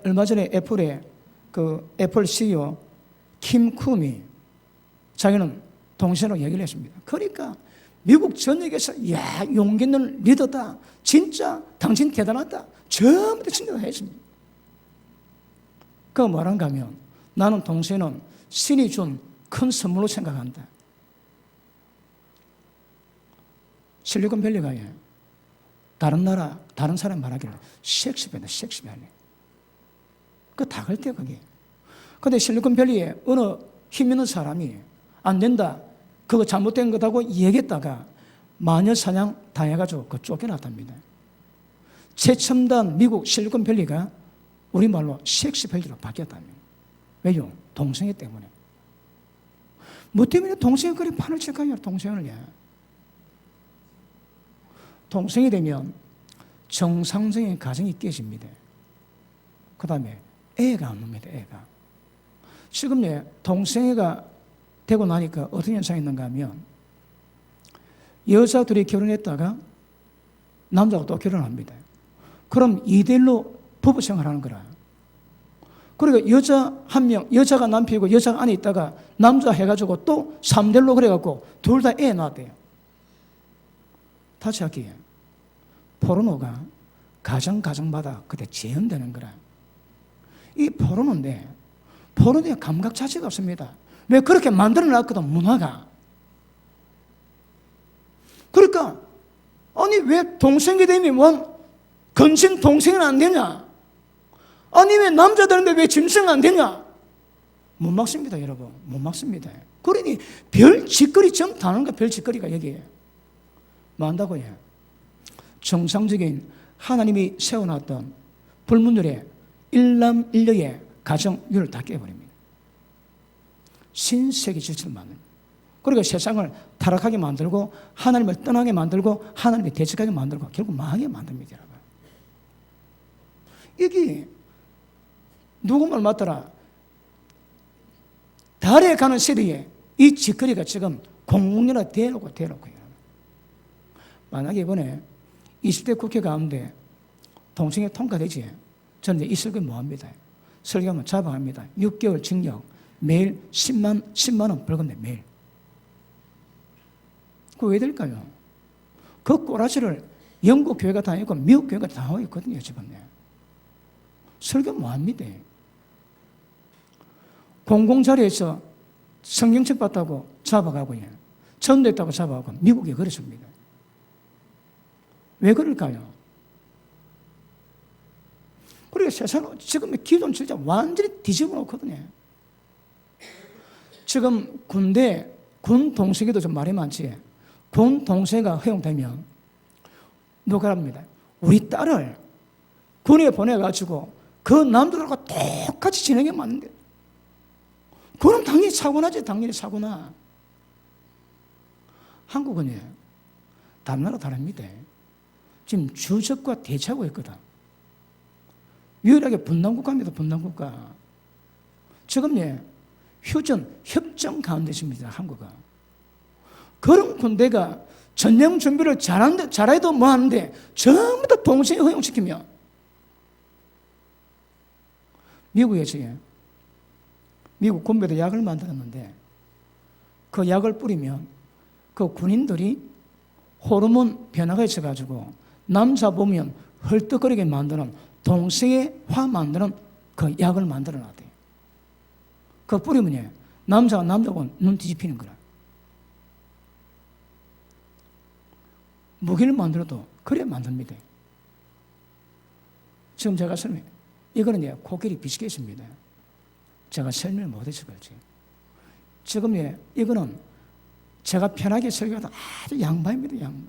얼마 전에 애플의 애플 CEO 킴 쿰이 자기는 동성애로 얘기를 했습니다. 그러니까 미국 전역에서 용기 있는 리더다. 진짜 당신 대단하다. 전부 다 칭찬했습니다. 그거 뭐란가 하면 나는 동성애는 신이 준 큰 선물로 생각한다. 실리콘밸리가 다른 사람 말하기를 섹시배다, 섹시배네. 그거 다 그랬대요, 그게. 근데 실리콘밸리에 어느 힘 있는 사람이 안 된다, 그거 잘못된 거다고 얘기했다가 마녀 사냥 당해가지고 쫓겨났답니다. 최첨단 미국 실리콘밸리가 우리말로 섹시밸리로 바뀌었답니다. 왜요? 동성애 때문에. 뭐 때문에 동성애 그리 판을 칠까요? 동성애를. 동성애 되면 정상적인 가정이 깨집니다. 그 다음에 애가 안 옵니다, 애가. 지금 동성애가 되고 나니까 어떤 현상이 있는가 하면 여자 둘이 결혼했다가 남자가 또 결혼합니다. 그럼 2대1로 부부 생활하는 거라. 그러니까 여자 한 명, 여자가 남편이고 여자가 안에 있다가 남자 해가지고 또 3대1로 그래갖고 둘 다 애 낳았대요. 다시 할게요. 포르노가 가정마다 그때 재현되는 거라. 이 포르노인데 포르노의 감각 자체가 없습니다. 왜 그렇게 만들어 놨거든, 문화가. 그러니까 아니 왜 동성애 되면 건신 동생은 안 되냐? 아니 왜 남자들인데 왜 짐승 안 되냐? 못 막습니다, 여러분. 못 막습니다. 그러니 별 짓거리 좀 다는 거, 별 짓거리가 여기에 많다고요. 정상적인 하나님이 세워놨던 불문율의 일남일녀의 가정률을 다 깨버립니다. 신세계 질서를 만듭니다. 그리고 세상을 타락하게 만들고 하나님을 떠나게 만들고 하나님을 대적하게 만들고 결국 망하게 만듭니다, 여러분. 이게 누구 말 맞더라? 달에 가는 세대에 이 짓거리가 지금 공공연하 대놓고요. 만약에 이번에 20대 국회 가운데 동성애 통과되지, 저는 이 설교 뭐합니다? 설교하면 잡아갑니다. 6개월 징역, 매일 10만 원 벌금 내, 매일. 그거 왜 될까요? 그 꼬라지를 영국 교회가 다 있고 미국 교회가 다 하고 있거든요, 지금. 설교 뭐합니다? 공공자리에서 성경책 봤다고 잡아가고요. 전도했다고 잡아가고 미국이 그렇습니다. 왜 그럴까요? 그리고 세상은 지금 기존 진짜 완전히 뒤집어 놓거든요. 지금 군 동성애도 좀 말이 많지. 군 동성애가 허용되면 누가랍니다. 우리 딸을 군에 보내가지고 그 남들하고 똑같이 지내게 맞는데, 그럼 당연히 사고나지. 당연히 사고나. 한국은 다른 나라 다릅니다. 지금 주적과 대치하고 있거든. 유일하게 분단국가입니다. 분단국가. 지금 휴전 협정 가운데 있습니다. 한국은. 그런 군대가 전쟁 준비를 잘해도 뭐하는데 전부 다 동시에 허용시키면, 미국에서 미국 군부대 약을 만들었는데 그 약을 뿌리면 그 군인들이 호르몬 변화가 있어가지고 남자 보면 헐떡거리게 만드는 동성애화 만드는 그 약을 만들어 놨대요. 그거 뿌리면 남자가 남자 보면 눈 뒤집히는 거라. 무기를 만들어도 그래 만듭니다. 지금 제가 이거는 코끼리 비슷했습니다. 제가 설명을 못해서 그렇지. 지금 이거는 제가 편하게 설교하다 아주 양반입니다. 양반.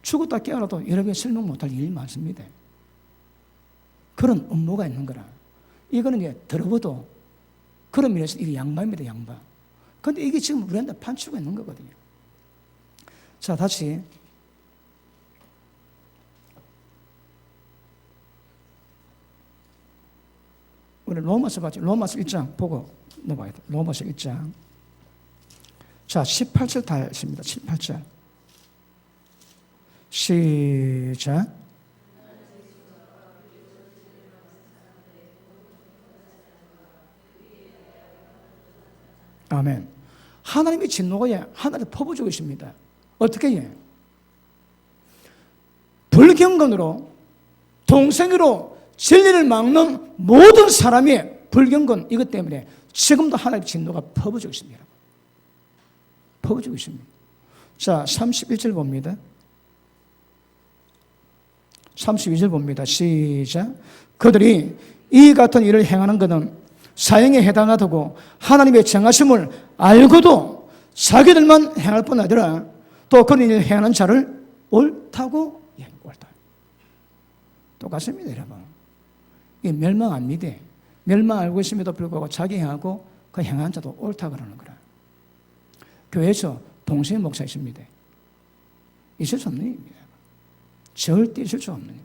죽었다 깨어나도 여러 개 설명 못할 일이 많습니다. 그런 업무가 있는 거라. 이거는 들어봐도 그런 면에서 이게 양반입니다. 양반. 그런데 이게 지금 우리한테 판치고 있는 거거든요. 자, 다시 우리 로마서 봤죠? 로마서 1장 보고 넘어가야 돼. 로마서 1장. 자, 18절 다 했습니다. 18절. 시작. 아멘. 하나님의 진노가 하늘에 퍼부어지고 있습니다. 어떻게 해? 불경건으로 동생으로 진리를 막는 모든 사람의 불경건, 이것 때문에 지금도 하나님의 진노가 퍼부어지고 있습니다. 퍼부어지고 있습니다. 자, 31절 봅니다. 32절 봅니다. 시작. 그들이 이 같은 일을 행하는 것은 사형에 해당하다고 하나님의 정하심을 알고도 자기들만 행할 뿐 아니라 또 그런 일을 행하는 자를 옳다고, 옳다. 똑같습니다, 여러분. 이게 멸망 안 믿어. 멸망 알고 있음에도 불구하고 자기 행하고 그 행한 자도 옳다고 그러는 거라. 교회에서 동성애 목사 있습니다. 있을 수 없는 일입니다. 절대 있을 수 없는 일.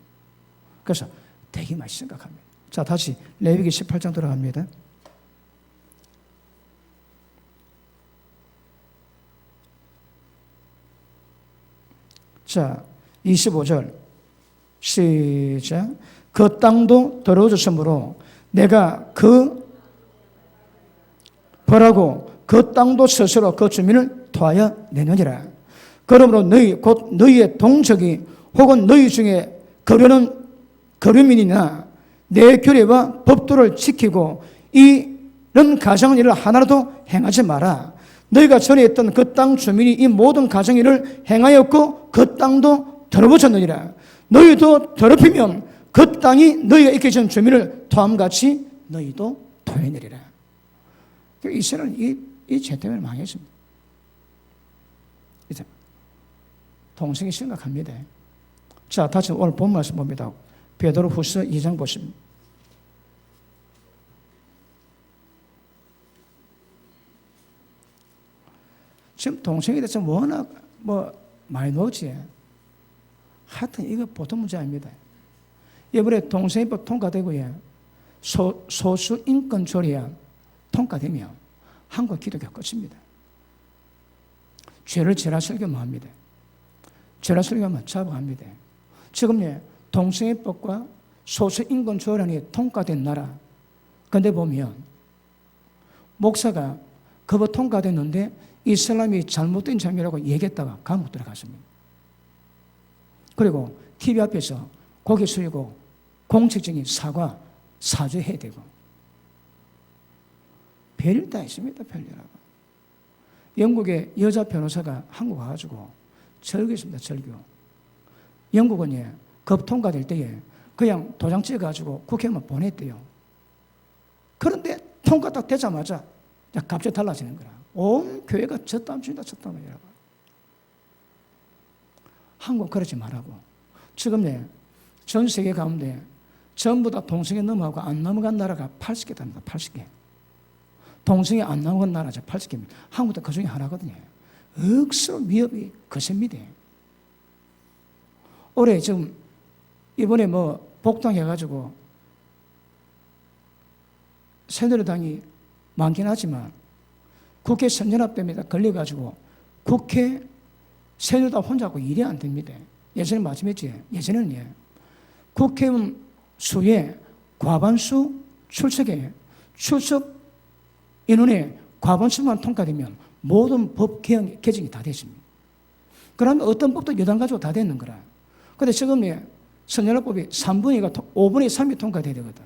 그래서 되게 많이 생각합니다. 자, 다시 레위기 18장 들어갑니다. 자, 25절 시작. 그 땅도 더러워졌으므로 내가 그 벌하고 그 땅도 스스로 그 주민을 토하여 내느니라. 그러므로 너희 곧 너희의 동족이 혹은 너희 중에 거류민이나 내 규례와 법도를 지키고 이런 가정 일을 하나라도 행하지 마라. 너희가 전에 했던 그 땅 주민이 이 모든 가정 일을 행하였고 그 땅도 더러워졌느니라. 너희도 더럽히면 그 땅이 너희가 있게 전 주민을 토함같이 너희도 토해내리라. 이스라엘은 이 죄 때문에 망했습니다. 이제 동생이 심각합니다. 자, 다시 오늘 본 말씀 봅니다. 베드로후서 2장 보십니다. 지금 동생에 대해서 워낙 많이 넣었지. 하여튼 이거 보통 문제 아닙니다. 이번에 동생법 통과되고요. 소수 인권 조례안 통과되면 한국 기독교 끝입니다. 죄를 죄라 설교만 합니다. 죄라 설교만 잡아갑니다. 지금 동성애법과 소수 인권 조례안이 통과된 나라. 근데 보면 목사가 그거 통과됐는데 이슬람이 잘못된 점이라고 얘기했다가 감옥 들어갔습니다. 그리고 TV 앞에서 고개 숙이고 공식적인 사죄해야 되고 별일 다 있습니다. 별일하고. 영국의 여자 변호사가 한국 와가지고 절교했습니다. 절교. 영국은 법 통과될 때에 그냥 도장 찍어가지고 국회만 보냈대요. 그런데 통과 딱 되자마자 갑자기 달라지는 거라. 온 교회가 젖담 줍니다. 젖담을 여러분. 한국 그러지 말라고. 지금 전 세계 가운데 전부 다 동성애 넘어가고 안 넘어간 나라가 80개 됩니다. 80개. 동성애 안 넘어간 나라죠. 80개입니다. 한국도 그 중에 하나거든요. 억수로 위협이 거셉니다. 올해 지금 이번에 복당해가지고 새누리당이 많긴 하지만 국회 선진화 때문에 걸려가지고 국회 새누리당 혼자 하고 일이 안 됩니다. 예전에 말씀했지. 예전에는 국회의원 수의 과반수 출석 인원의 과반수만 통과되면 모든 법 개정이 다 됐습니다. 그러면 어떤 법도 여당 가지고 다 됐는 거라. 그런데 지금 선진화법이 5분의 3이 통과돼야 되거든.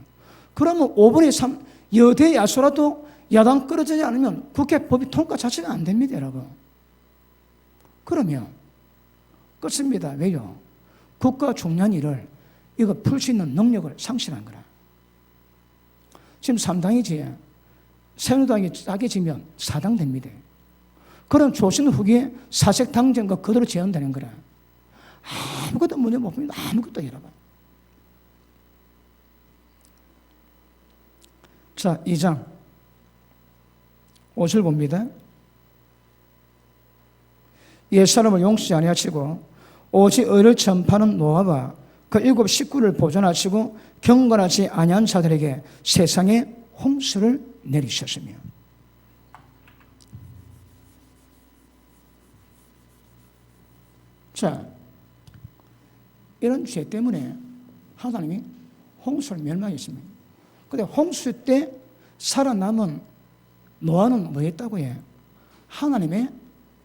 그러면 5분의 3 여대 야소라도 야당 끌어지지 않으면 국회 법이 통과 자체가 안 됩니다, 여러분. 그러면 끝입니다. 왜요? 국가 중요한 일을 이거 풀 수 있는 능력을 상실한 거라. 지금 3당이지. 새누리당이 짜게 지면 4당 됩니다. 그럼 조선 후기에 사색 당정과 그대로 재현되는 거라. 아무것도 문제 못 봅니다. 아무것도 여러분. 자, 2장 5절 봅니다. 옛사람을 용서하지 아니하시고 오직 의를 전파하는 노아와 그 7 식구를 보존하시고 경건하지 아니한 자들에게 세상에 홍수를 내리셨으며. 자, 이런 죄 때문에 하나님이 홍수를 멸망했습니다. 그런데 홍수 때 살아남은 노아는 뭐 했다고 해? 하나님의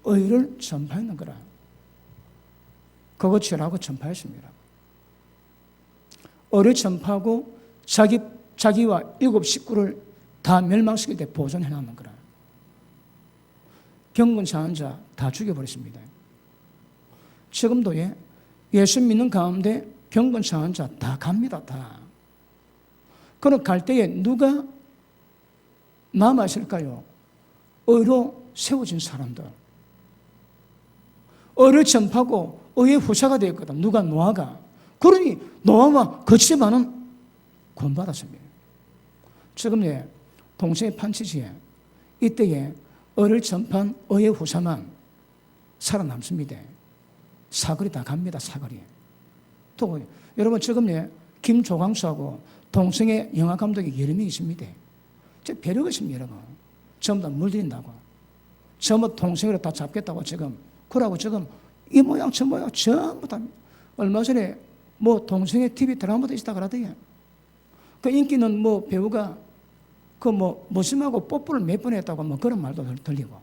의를 전파했는 거라. 그거 죄라고 전파했습니다. 의를 전파하고 자기와 7 식구를 다 멸망시킬 때 보존해놨는 거라. 경건상한 자 다 죽여버렸습니다. 지금도 예수 믿는 가운데 경건상한 자 다 갑니다. 다. 그럼 갈 때에 누가 남아있을까요? 의로 세워진 사람들. 의를 전파하고 의의 후사가 되었거든. 누가? 노아가. 그러니 노아와 그 집안은 구원받았습니다. 지금 동생의 판치지에 이때에 의를 전파한 의의 후사만 살아남습니다. 사거리 다 갑니다. 사거리. 또 여러분 지금 김조광수하고 동생의 영화 감독이 여러 명 있습니다. 배려가 있습니다. 여러분. 전부 다 물들인다고. 전부 동생으로 다 잡겠다고 지금. 그러고 지금 이 모양 저 모양 전부 다 얼마 전에 동생의 TV 드라마도 있다 그러더니 그 인기는 배우가 모심하고 뽀뽀를 몇 번 했다고 그런 말도 들리고.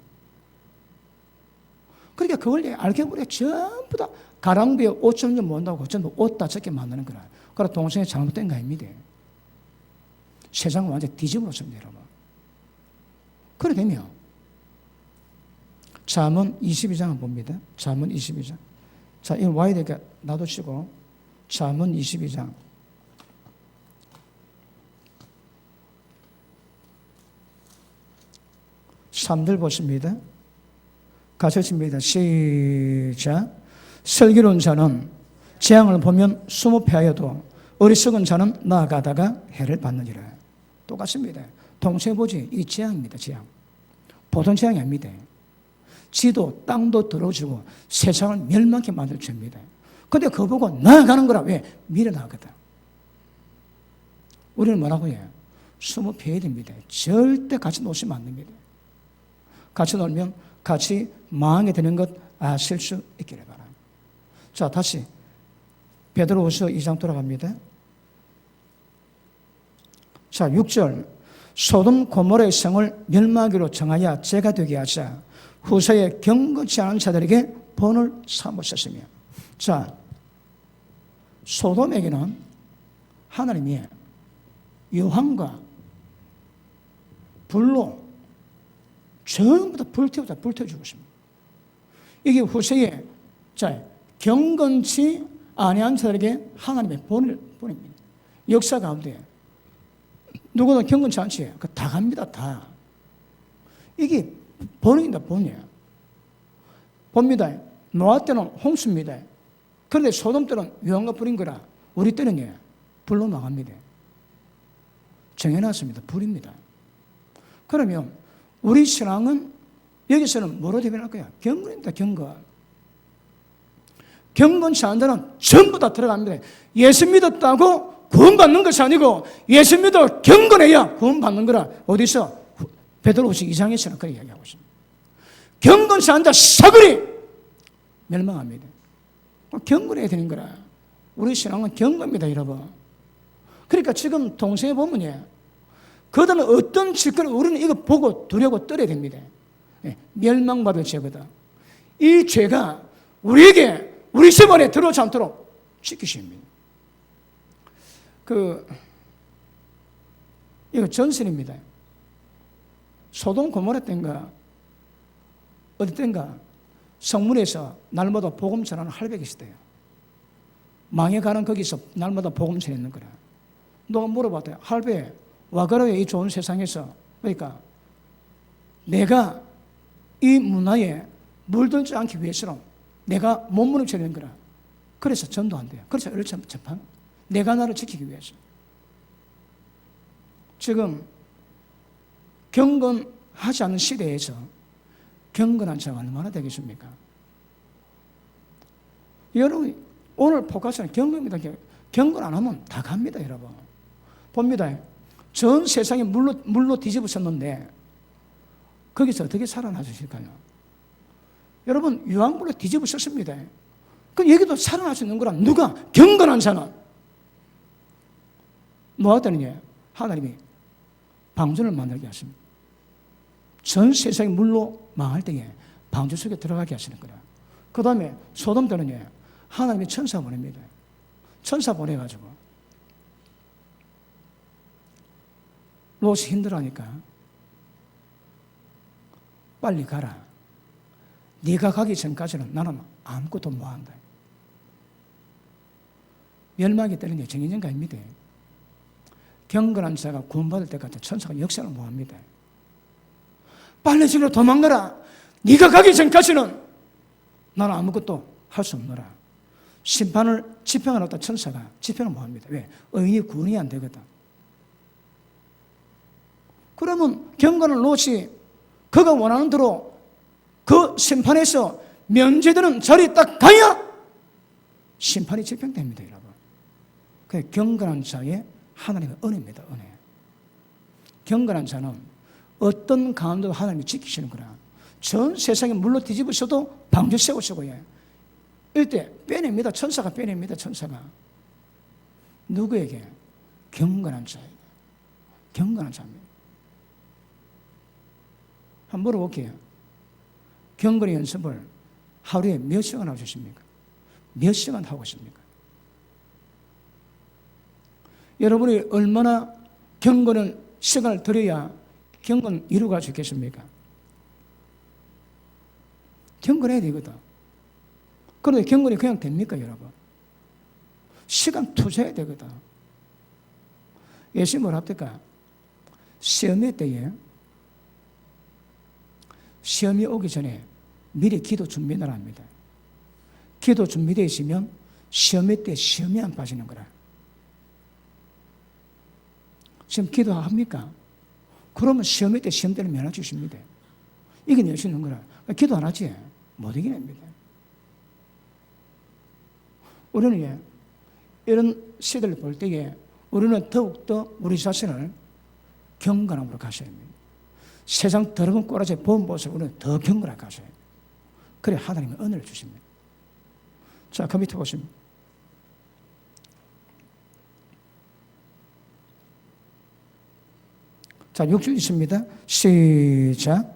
그러니까 그걸 알게 보니 전부 다 가랑비에 옷 좀 못한다고 전부 옷 다 적게 만드는 거라. 그래서 동생이 잘못된 거 아닙니다. 세상은 완전히 뒤집어졌습니다, 여러분. 그래 되면 잠언 22장을 봅니다. 잠언 22장. 자, 이거 와야 되니까 놔두시고 잠언 22장. (3절) 보십니다. 가르칩니다. 시작. 슬기로운 자는 재앙을 보면 숨어 패하여도 어리석은 자는 나아가다가 해를 받느니라. 똑같습니다. 동세보지 이 재앙입니다. 재앙. 보통 재앙이 아닙니다. 지도 땅도 들어주고 세상을 멸망케 만들 죄입니다. 그런데 그거 보고 나아가는 거라. 왜? 미래 나아가다. 우리는 뭐라고 해요? 숨어 패야 됩니다. 절대 같이 놓으시면 안 됩니다. 같이 놀면 같이 망하게 되는 것 아실 수 있기를 바랍니다. 자, 다시 베드로후서 2장 돌아갑니다. 자, 6절. 소돔 고모라의 성을 멸망하기로 정하여 죄가 되게 하자 후세에 경건치 않은 자들에게 본을 삼으셨으며. 자, 소돔에게는 하나님이 유황과 불로 전부 다 불태워주고 있습니다. 이게 후세에 경건치 아니한 자들에게 하나님의 본을 보냅니다. 역사 가운데 누구도 경건치 않지? 다 갑니다. 다. 이게 본입니다. 본이에요. 봅니다. 노아 때는 홍수입니다. 그런데 소돔 때는 유황과 뿌린 거라 우리 때는 예, 불로 나갑니다. 정해놨습니다. 불입니다. 그러면 우리 신앙은 여기서는 뭐로 대변할 거야? 경건입니다. 경건. 경건치 않은 자는 전부 다 들어갑니다. 예수 믿었다고 구원받는 것이 아니고 예수 믿어 경건해야 구원받는 거라. 어디서? 베드로후서 2장에서는 그렇게 이야기하고 있습니다. 경건치 않은 자 사거리 멸망합니다. 경건해야 되는 거라. 우리 신앙은 경건입니다, 여러분. 그러니까 지금 동생에 보면 그들은 어떤 짓거리 우리는 이거 보고 두려고 떨어야 됩니다. 멸망받을 죄거든. 이 죄가 우리에게 우리 생활에 들어오지 않도록 지키십니다. 이거 전설입니다. 소돔 고모라 땐가 어디 땐가 성문에서 날마다 복음 전하는 할배가 있었대요. 망해가는 거기서 날마다 복음 전했는 거라. 누가 물어봤대요. 할배, 와 그래요 이 좋은 세상에서. 그러니까 내가 이 문화에 물들지 않기 위해서는 내가 몸무게 쳐야 되는 거라. 그래서 전도한대요. 그래서 이렇게 접한 내가 나를 지키기 위해서. 지금 경건하지 않는 시대에서 경건한 자가 얼마나 되겠습니까? 여러분 오늘 포커스는 경건입니다. 경건 안 하면 다 갑니다, 여러분. 봅니다. 전 세상이 물로 뒤집어졌는데 거기서 어떻게 살아나셨을까요? 여러분 유황불로 뒤집어졌습니다. 그 여기도 살아날 수 있는 거란 누가? 경건한 자는 뭐 하더니 하나님이 방주를 만들게 하십니다. 전 세상이 물로 망할 때에 방주 속에 들어가게 하시는 거라. 그 다음에 소돔 때는 하나님이 천사 보냅니다. 천사 보내가지고 롯이 힘들어하니까 빨리 가라. 네가 가기 전까지는 나는 아무것도 못한다. 멸망이 때는 정해진 아닙니다. 경건한 자가 구원받을 때까지 천사가 역사를 못합니다. 빨리 집으로 도망가라. 네가 가기 전까지는 나는 아무것도 할 수 없노라. 심판을 집행하려다 천사가 집행을 못합니다. 왜? 의인이 구원이 안 되거든. 그러면 경건한 롯이 그가 원하는 대로 그 심판에서 면제되는 자리에 딱 가야 심판이 집행됩니다, 여러분. 그 경건한 자의 하나님의 은혜입니다, 은혜. 경건한 자는 어떤 가운데도 하나님이 지키시는 거라. 전 세상에 물로 뒤집으셔도 방주 세우시고 이때 빼냅니다. 천사가 빼냅니다. 천사가. 누구에게? 경건한 자에게. 경건한 자입니다. 한번 물어볼게요. 경건의 연습을 하루에 몇 시간 하고 계십니까? 몇 시간 하고 계십니까? 여러분이 얼마나 경건을 시간을 들여야 경건 이루어갈 수 있겠습니까? 경건해야 되거든. 그런데 경건이 그냥 됩니까, 여러분? 시간 투자해야 되거든. 예수님 뭐라 합니까? 시험의 때에 시험이 오기 전에 미리 기도 준비를 합니다. 기도 준비되어 있으면 시험의 때 시험이 안 빠지는 거라. 지금 기도합니까? 그러면 시험의 때 시험 때는 면허 주십니다. 이겨낼 수 있는 거라. 기도 안 하지? 못 이겨냅니다. 우리는 이런 시대를 볼 때에 우리는 더욱더 우리 자신을 경건함으로 가셔야 합니다. 세상 더러운 꼬라지 본 모습 우리는 더 경건하게 가셔야 합니다. 그래 하나님은 은혜를 주십니다. 자, 그 밑에 보시면 자, 6절 있습니다. 시작.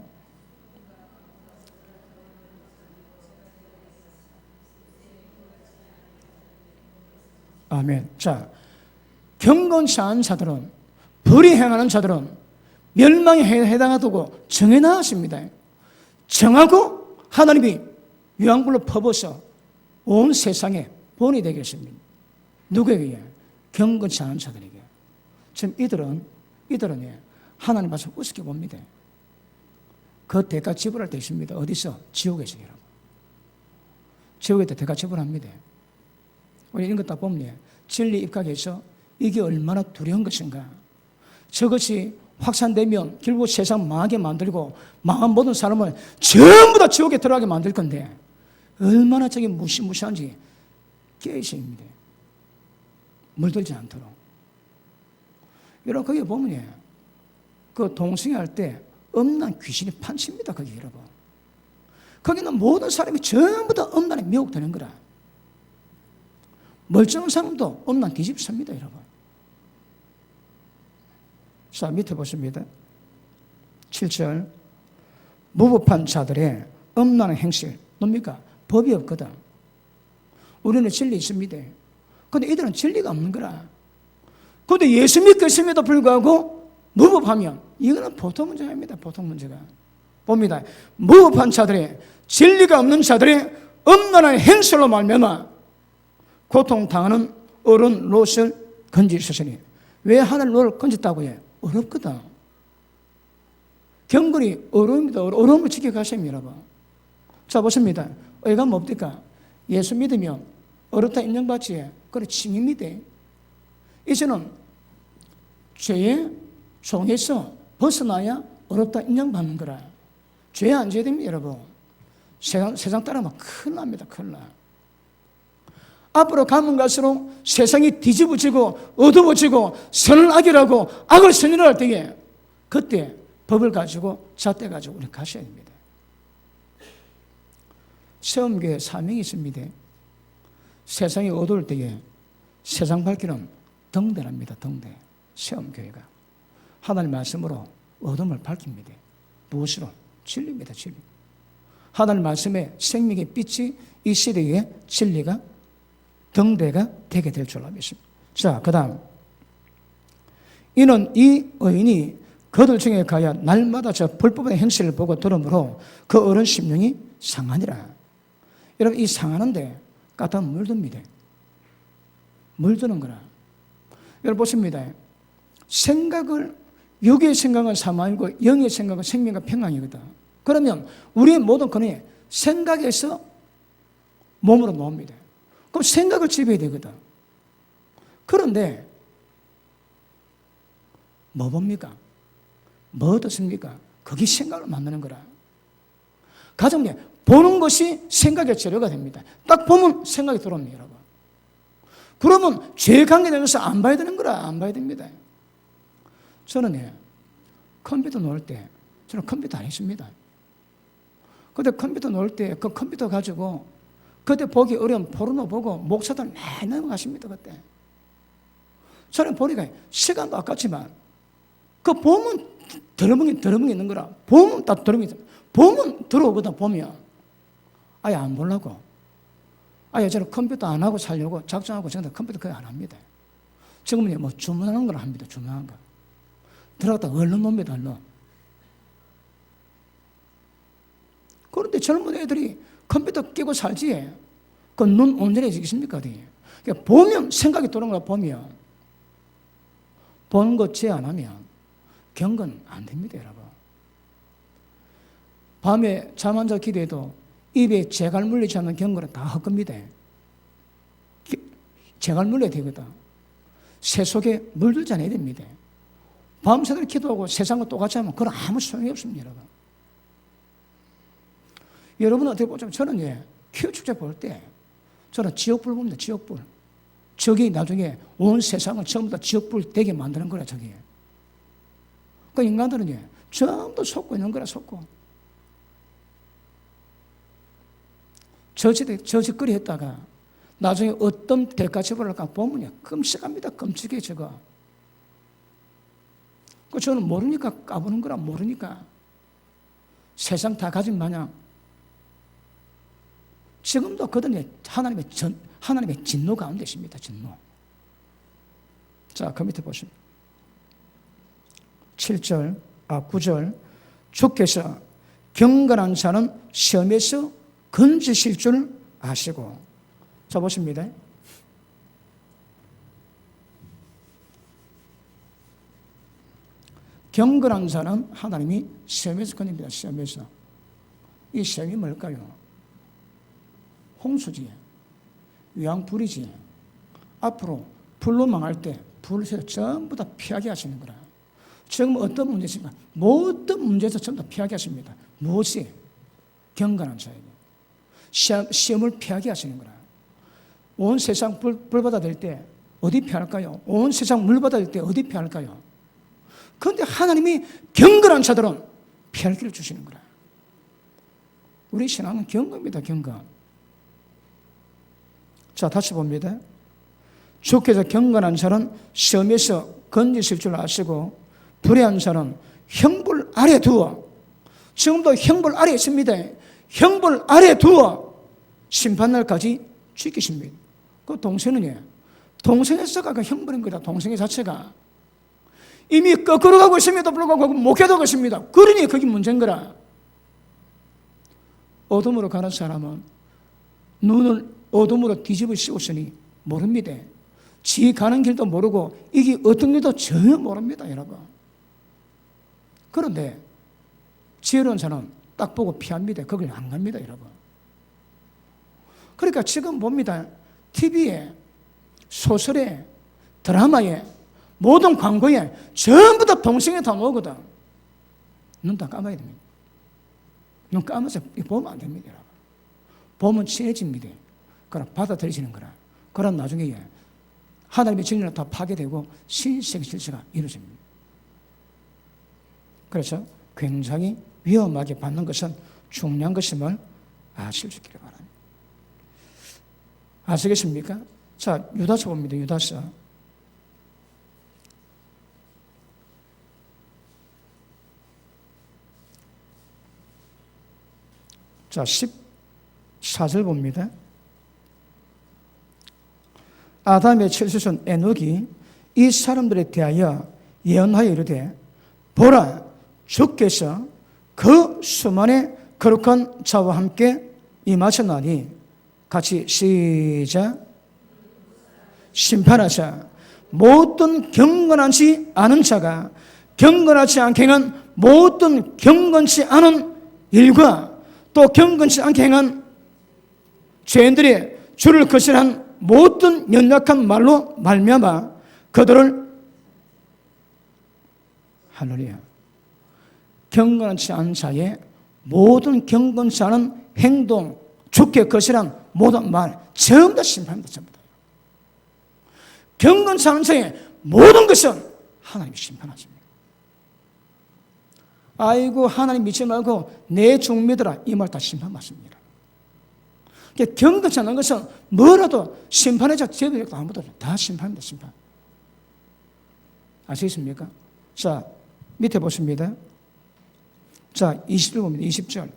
아멘. 자, 경건치 않은 자들은, 불의 행하는 자들은 멸망에 해당하다고 정해놨습니다. 정하고 하나님이 유황불로 퍼부어서 온 세상에 본이 되게 했습니다. 누구에게? 경건치 않은 자들에게. 지금 이들은 하나님 앞에서 우습게 봅니다. 그 대가 지불할 때 있습니다. 어디서? 지옥에서. 여러분. 지옥에 대가 지불합니다. 우리 이런 것 다 보면 진리 입각해서 이게 얼마나 두려운 것인가. 저것이 확산되면 결국 세상 망하게 만들고 망한 모든 사람을 전부 다 지옥에 들어가게 만들 건데 얼마나 저게 무시무시한지 깨어있습니다. 물들지 않도록. 여러분 거기 보면 그 동승회 할 때 음란 귀신이 판칩니다. 거기 여러분. 거기는 모든 사람이 전부 다 음란에 미혹되는 거라. 멀쩡한 사람도 음란 뒤집습니다. 여러분. 자, 밑에 보십니다. 7절. 무법한 자들의 음란한 행실. 뭡니까? 법이 없거든. 우리는 진리 있습니다. 근데 이들은 진리가 없는 거라. 근데 예수 믿고 있음에도 불구하고 무법하면 이거는 보통 문제가 아닙니다. 보통 문제가. 봅니다. 무법한 자들의 진리가 없는 자들의 음란한 행실로 말미암아 고통당하는 어른 롯을 건지셨으니. 왜 하늘 롯을 건졌다고 해? 어렵거든. 경건이 어려움입니다. 어려움을 지켜가시면 여러분. 자, 보십니다. 의가 뭡니까? 예수 믿으면 어렵다 인정받지. 그래, 칭입니다. 이제는 죄의 종에서 벗어나야 어렵다 인정받는 거라. 죄 안 져야 됩니다, 여러분. 세상 따라가면 큰일 납니다, 큰일 나. 앞으로 가면 갈수록 세상이 뒤집어지고 어두워지고 선을 악이라고 악을 선이라 할 때에 그때 법을 가지고 잣대 가지고 우리 가셔야 됩니다. 세움교회 사명이 있습니다. 세상이 어두울 때에 세상 밝기는 등대랍니다. 등대. 세움교회가 하나님 말씀으로 어둠을 밝힙니다. 무엇으로? 진리입니다. 진리. 하나님 말씀의 생명의 빛이 이 시대에 진리가 등대가 되게 될 줄 믿습니다. 자, 그 다음. 이는 이 의인이 그들 중에 가야 날마다 저 불법의 행실을 보고 들으므로 그 어른 심령이 상하니라. 여러분, 이 상하는데 까딱 물듭니다. 물드는 거라. 여러분 보십니다. 생각을, 육의 생각은 사망이고 영의 생각은 생명과 평강이거든. 그러면 우리의 모든 권이 생각에서 몸으로 나옵니다. 그럼 생각을 지배해야 되거든. 그런데 뭐 봅니까? 뭐 어떻습니까? 그게 생각을 만드는 거라. 가장 보는 것이 생각의 재료가 됩니다. 딱 보면 생각이 들어옵니다, 여러분. 그러면 죄에 관계되면서 안 봐야 되는 거라. 안 봐야 됩니다. 저는 컴퓨터 놓을 때 저는 컴퓨터 안 했습니다. 그때 컴퓨터 놓을 때 그 컴퓨터 가지고 그때 보기 어려운 포르노 보고 목사들 많이 넘어가십니다. 그때 저는 보니까 시간도 아깝지만 그 보면 더러멍이 있는 거라. 보면 딱 더러멍이 보면 들어오거든. 보면 아예 안 보려고 아예 저는 컴퓨터 안 하고 살려고 작정하고 저는 컴퓨터 거의 안 합니다. 지금은 뭐 주문하는 걸 합니다. 주문하는 거 들어갔다 얼른 놉니다. 얼른. 그런데 젊은 애들이 컴퓨터 끼고 살지 그 눈 온전해지겠습니까? 그러니까 보면 생각이 들어오는 걸 보면 보는 것 제 안 하면 경건 안 됩니다, 여러분. 밤에 잠 안 자 기도해도 입에 재갈 물리지 않는 경건은 다 헛겁니다. 재갈 물려야 되거든. 새 속에 물들지 않아야 됩니다. 밤새도록 기도하고 세상과 똑같이 하면 그건 아무 소용이 없습니다, 여러분. 여러분 어떻게 보자면 저는 큐 축제 볼 때 저는 지옥불 봅니다. 지옥불. 저기 나중에 온 세상을 전부 다 지옥불 되게 만드는 거라. 저기. 그 인간들은 전부 속고 있는 거라. 속고. 저짓거리 했다가 나중에 어떤 대가처벌을 할까 보면 끔찍합니다. 끔찍해 저거. 그 저는 모르니까 까부는 거라. 모르니까 세상 다 가진 마냥 지금도 그들이 하나님의 진노 가운데 있습니다. 진노. 자, 그 밑에 보시면 9절 주께서 경건한 자는 시험에서 건지실 줄 아시고. 자, 보십니다. 경건한 자는 하나님이 시험에서 건집니다. 시험에서. 이 시험이 뭘까요? 홍수지, 위황불이지. 앞으로 불로 망할 때 불을 전부 다 피하게 하시는 거라. 지금 어떤 문제입니까? 모든 문제에서 전부 다 피하게 하십니다. 무엇이? 경건한 자에게. 시험을 피하게 하시는 거라. 온 세상 불바다 될 때 어디 피할까요? 온 세상 물바다 될 때 어디 피할까요? 그런데 하나님이 경건한 자들은 피할 길을 주시는 거라. 우리 신앙은 경건입니다. 경건. 자, 다시 봅니다. 주께서 경건한 자는 시험에서 건지실 줄 아시고 불의한 자는 형벌 아래 두어, 지금도 형벌 아래 있습니다. 형벌 아래 두어 심판날까지 지키십니다. 그 동생은요, 동생에서가 그 형벌인 거다. 동생의 자체가 이미 거꾸로 가고 있음에도 불구하고 못 깨닫고 있습니다. 그러니 그게 문제인 거라. 어둠으로 가는 사람은 눈을 어둠으로 뒤집어 씌웠으니 모릅니다. 지 가는 길도 모르고 이게 어떤 길도 전혀 모릅니다, 여러분. 그런데 지혜로운 자는 딱 보고 피합니다. 거길 안 갑니다, 여러분. 그러니까 지금 봅니다. TV에, 소설에, 드라마에, 모든 광고에 전부 다 동성애 다 나오거든. 눈 다 감아야 됩니다. 눈 감아서 보면 안 됩니다, 여러분. 보면 친해집니다. 그럼 받아들이시는 거라. 그럼 나중에 하나님의 진리는 다 파괴되고 신세계 질서가 이루어집니다. 그래서 굉장히 위험하게 받는 것은 중요한 것임을 아실 수 있기를 바랍니다. 아시겠습니까? 자, 유다서 봅니다. 유다서. 자, 14절 봅니다. 아담의 칠수손 에녹이 이 사람들에 대하여 예언하여 이르되 보라, 주께서 그 수만의 거룩한 자와 함께 임하셨나니 같이 시작. 심판하사 모든 경건하지 않은 자가 경건하지 않게 행한 모든 경건치 않은 일과 또 경건치 않게 행한 죄인들의 주를 거절한 모든 연약한 말로 말미암아 그들을 할렐루야, 경건치 않은 자의 모든 경건치 않은 행동, 주께 거절한 모든 말 전부 다 심판합니다. 전부 다. 경건치 않은 자의 모든 것은 하나님이 심판하십니다. 아이고 하나님 믿지 말고 내 종 믿어라, 이 말 다 심판받습니다. 경건치 않은 것은 뭐라도 심판의 자 제도력도 아무도 다 심판입니다. 심판. 아시겠습니까? 자, 밑에 보십니다. 자, 20절 봅니다. 20절.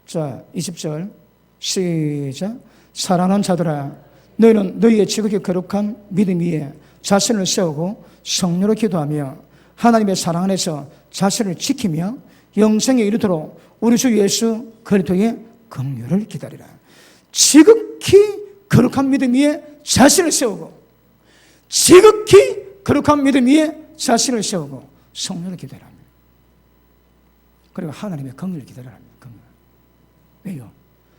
자, 20절 시작. 사랑하는 자들아, 너희는 너희의 지극히 거룩한 믿음 위에 자신을 세우고 성령으로 기도하며 하나님의 사랑 안에서 자신을 지키며 영생에 이르도록 우리 주 예수 그리스도의 긍휼을 기다리라. 지극히 거룩한 믿음 위에 자신을 세우고, 지극히 거룩한 믿음 위에 자신을 세우고 성령을 기다리라. 그리고 하나님의 긍휼을 기다리라. 긍휼. 왜요?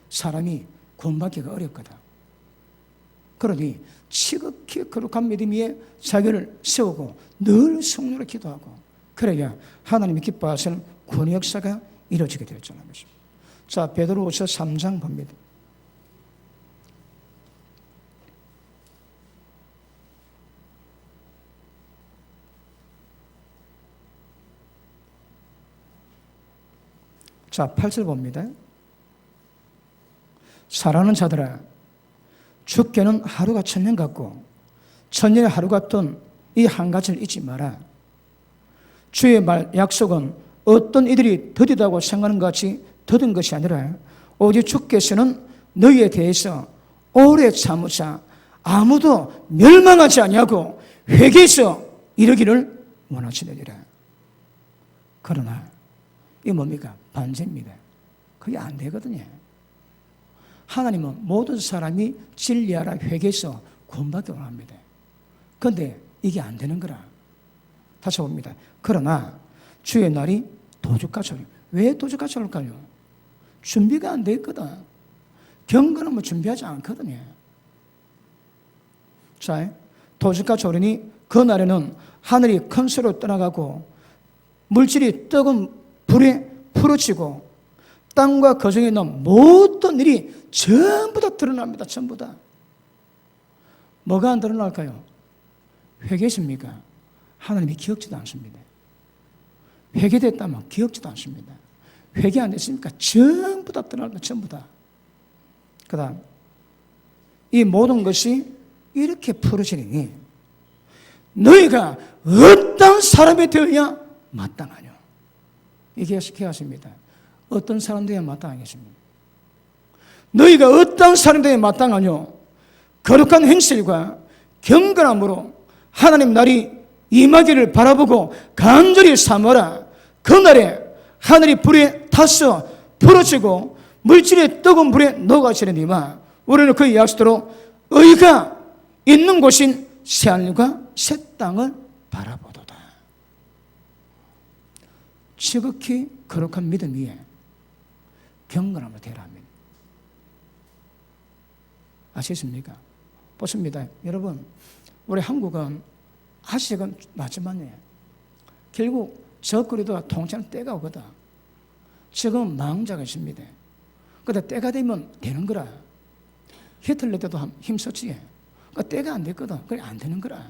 사람이 구원받기가 어렵거든. 그러니 지극히 거룩한 믿음 위에 자기를 세우고 늘 성령으로 기도하고, 그래야 하나님이 기뻐하시는 구원의 역사가 이루어지게 되었잖아요. 자, 베드로후서 3장 봅니다. 자, 8절 봅니다. 사랑하는 자들아, 주께는 하루가 천년 같고 천년의 하루 같던 이 한 가지를 잊지 마라. 주의 말 약속은 어떤 이들이 더디다고 생각하는 것 같이 더딘 것이 아니라 오직 주께서는 너희에 대해서 오래 참으사 아무도 멸망하지 아니하고 회개해서 이르기를 원하시느니라. 그러나 이 뭡니까? 반제입니다. 그게 안 되거든요. 하나님은 모든 사람이 진리하라 회개해서 구원받기 원합니다. 그런데 이게 안 되는 거라. 다시 봅니다. 그러나 주의 날이 도둑같이 왜 도적같이 올까요? 준비가 안 돼 있거든. 경건은 뭐 준비하지 않거든요. 자, 도적같이 오르니 그날에는 하늘이 큰 소리로 떠나가고 물질이 뜨거운 불에 풀어지고 땅과 그 중에 있는 모든 일이 전부 다 드러납니다. 전부 다. 뭐가 안 드러날까요? 회개십니까? 하나님이 기억지도 않습니다. 회개됐다면 기억지도 않습니다. 회개 안 됐습니까? 전부 다 드러납니다. 전부 다. 그 다음 이 모든 것이 이렇게 풀어지니 너희가 어떤 사람이 되어야 마땅하냐. 이게 기하십니다. 어떤 사람 되어야 마땅하겠습니까? 너희가 어떤 사람 되어야 마땅하냐. 거룩한 행실과 경건함으로 하나님 날이 임하기를 바라보고 간절히 사모하라. 그날에 하늘이 불에 타서 풀어지고 물질이 뜨거운 불에 녹아지려니와 우리는 그 약속대로 의가 있는 곳인 새하늘과 새 땅을 바라보도다. 지극히 거룩한 믿음 위에 경건함을 대라 합니다. 아시겠습니까? 보십니다. 여러분, 우리 한국은 아직은 맞지만요. 결국 적그리도 통치하는 때가 오거든. 지금 망자가 있습니다. 그런데 때가 되면 되는 거라. 히틀러 때도 힘썼지. 그 때가 안 됐거든. 그래 안 되는 거라.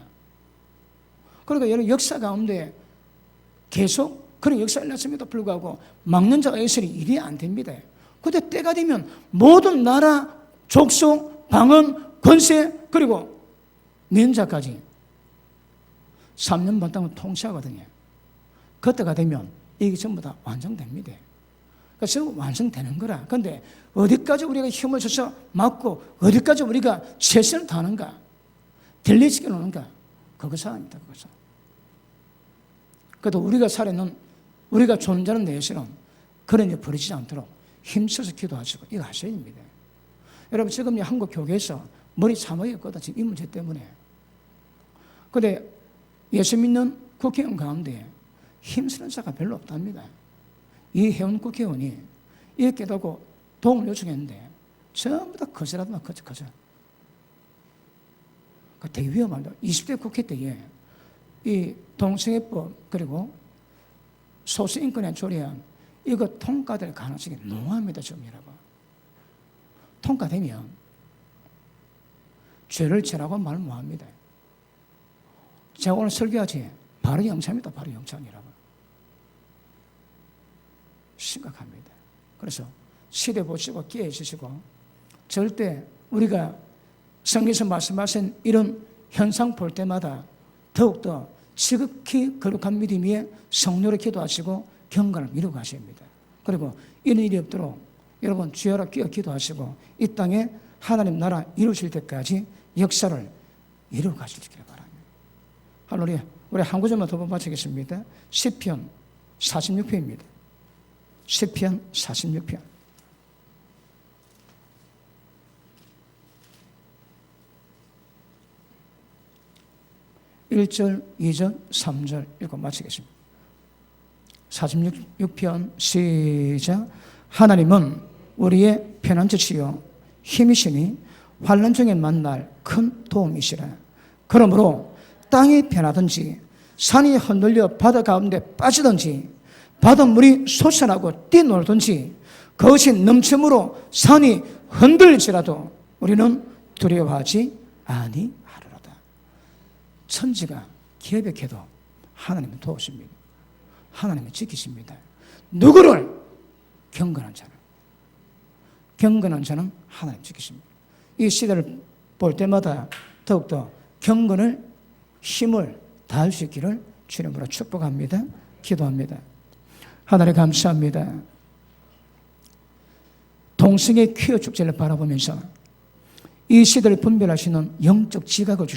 그러니까 여러분 역사 가운데 계속 그런 역사가 일어났음에도 불구하고 막는 자가 있으니 일이 안 됩니다. 그런데 때가 되면 모든 나라, 족속, 방언, 권세 그리고 면자까지 3년 반 동안 통치하거든요. 그때가 되면 이게 전부 다 완성됩니다. 그래서 완성되는 거라. 그런데 어디까지 우리가 힘을 줘서 막고 어디까지 우리가 최선을 다하는가, 들리지게 노는가, 그것이 아닙니다. 그것은. 그래도 우리가 살아있는 우리가 존재하는 내에서는 그런 일 벌어지지 않도록 힘써서 기도하시고 이거 하셔야 됩니다. 여러분 지금 한국 교회에서 머리 참아있거든. 지금 이 문제 때문에. 그런데 예수 믿는 국회의원 가운데 힘쓰는 자가 별로 없답니다. 이 회원 국회의원이 이렇게 되고 도움을 요청했는데 전부 다 거절하더만 거절. 되게 위험합니다. 20대 국회 때에 이 동성애법 그리고 소수인권에 조례안 이거 통과될 가능성이 농후합니다. 지금 여러분. 통과되면 죄를 지라고 말 못합니다. 제가 오늘 설교하지 바로 영창입니다. 바로 영창이라고. 심각합니다. 그래서 시대 보시고 깨어지시고 절대 우리가 성경에서 말씀하신 이런 현상 볼 때마다 더욱더 지극히 거룩한 믿음 위에 성령으로 기도하시고 경건을 이루고 가셔야 합니다. 그리고 이런 일이 없도록 여러분 주여라 끼어 기도하시고 이 땅에 하나님 나라 이루실 때까지 역사를 이루고 가시기를 바랍니다. 할렐루야. 우리 한 구절만 더 마치겠습니다. 시편 46편입니다. 시편 46편. 1절, 2절, 3절 읽고 마치겠습니다. 46편 시작. 하나님은 우리의 편안처시요 힘이시니 환난 중에 만날 큰 도움이시라. 그러므로 땅이 변하든지 산이 흔들려 바다 가운데 빠지든지 바닷물이 솟아나고 뛰놀든지 그것이 넘침으로 산이 흔들릴지라도 우리는 두려워하지 아니하리로다. 천지가 기어백해도 하나님은 도우십니다. 하나님은 지키십니다. 누구를? 경건한 자는. 경건한 자는 하나님 지키십니다. 이 시대를 볼 때마다 더욱더 경건을 힘을 다할 수 있기를 주님으로 축복합니다. 기도합니다. 하나님 감사합니다. 동성애 퀴어 축제를 바라보면서 이 시대를 분별하시는 영적 지각을 주시옵소서.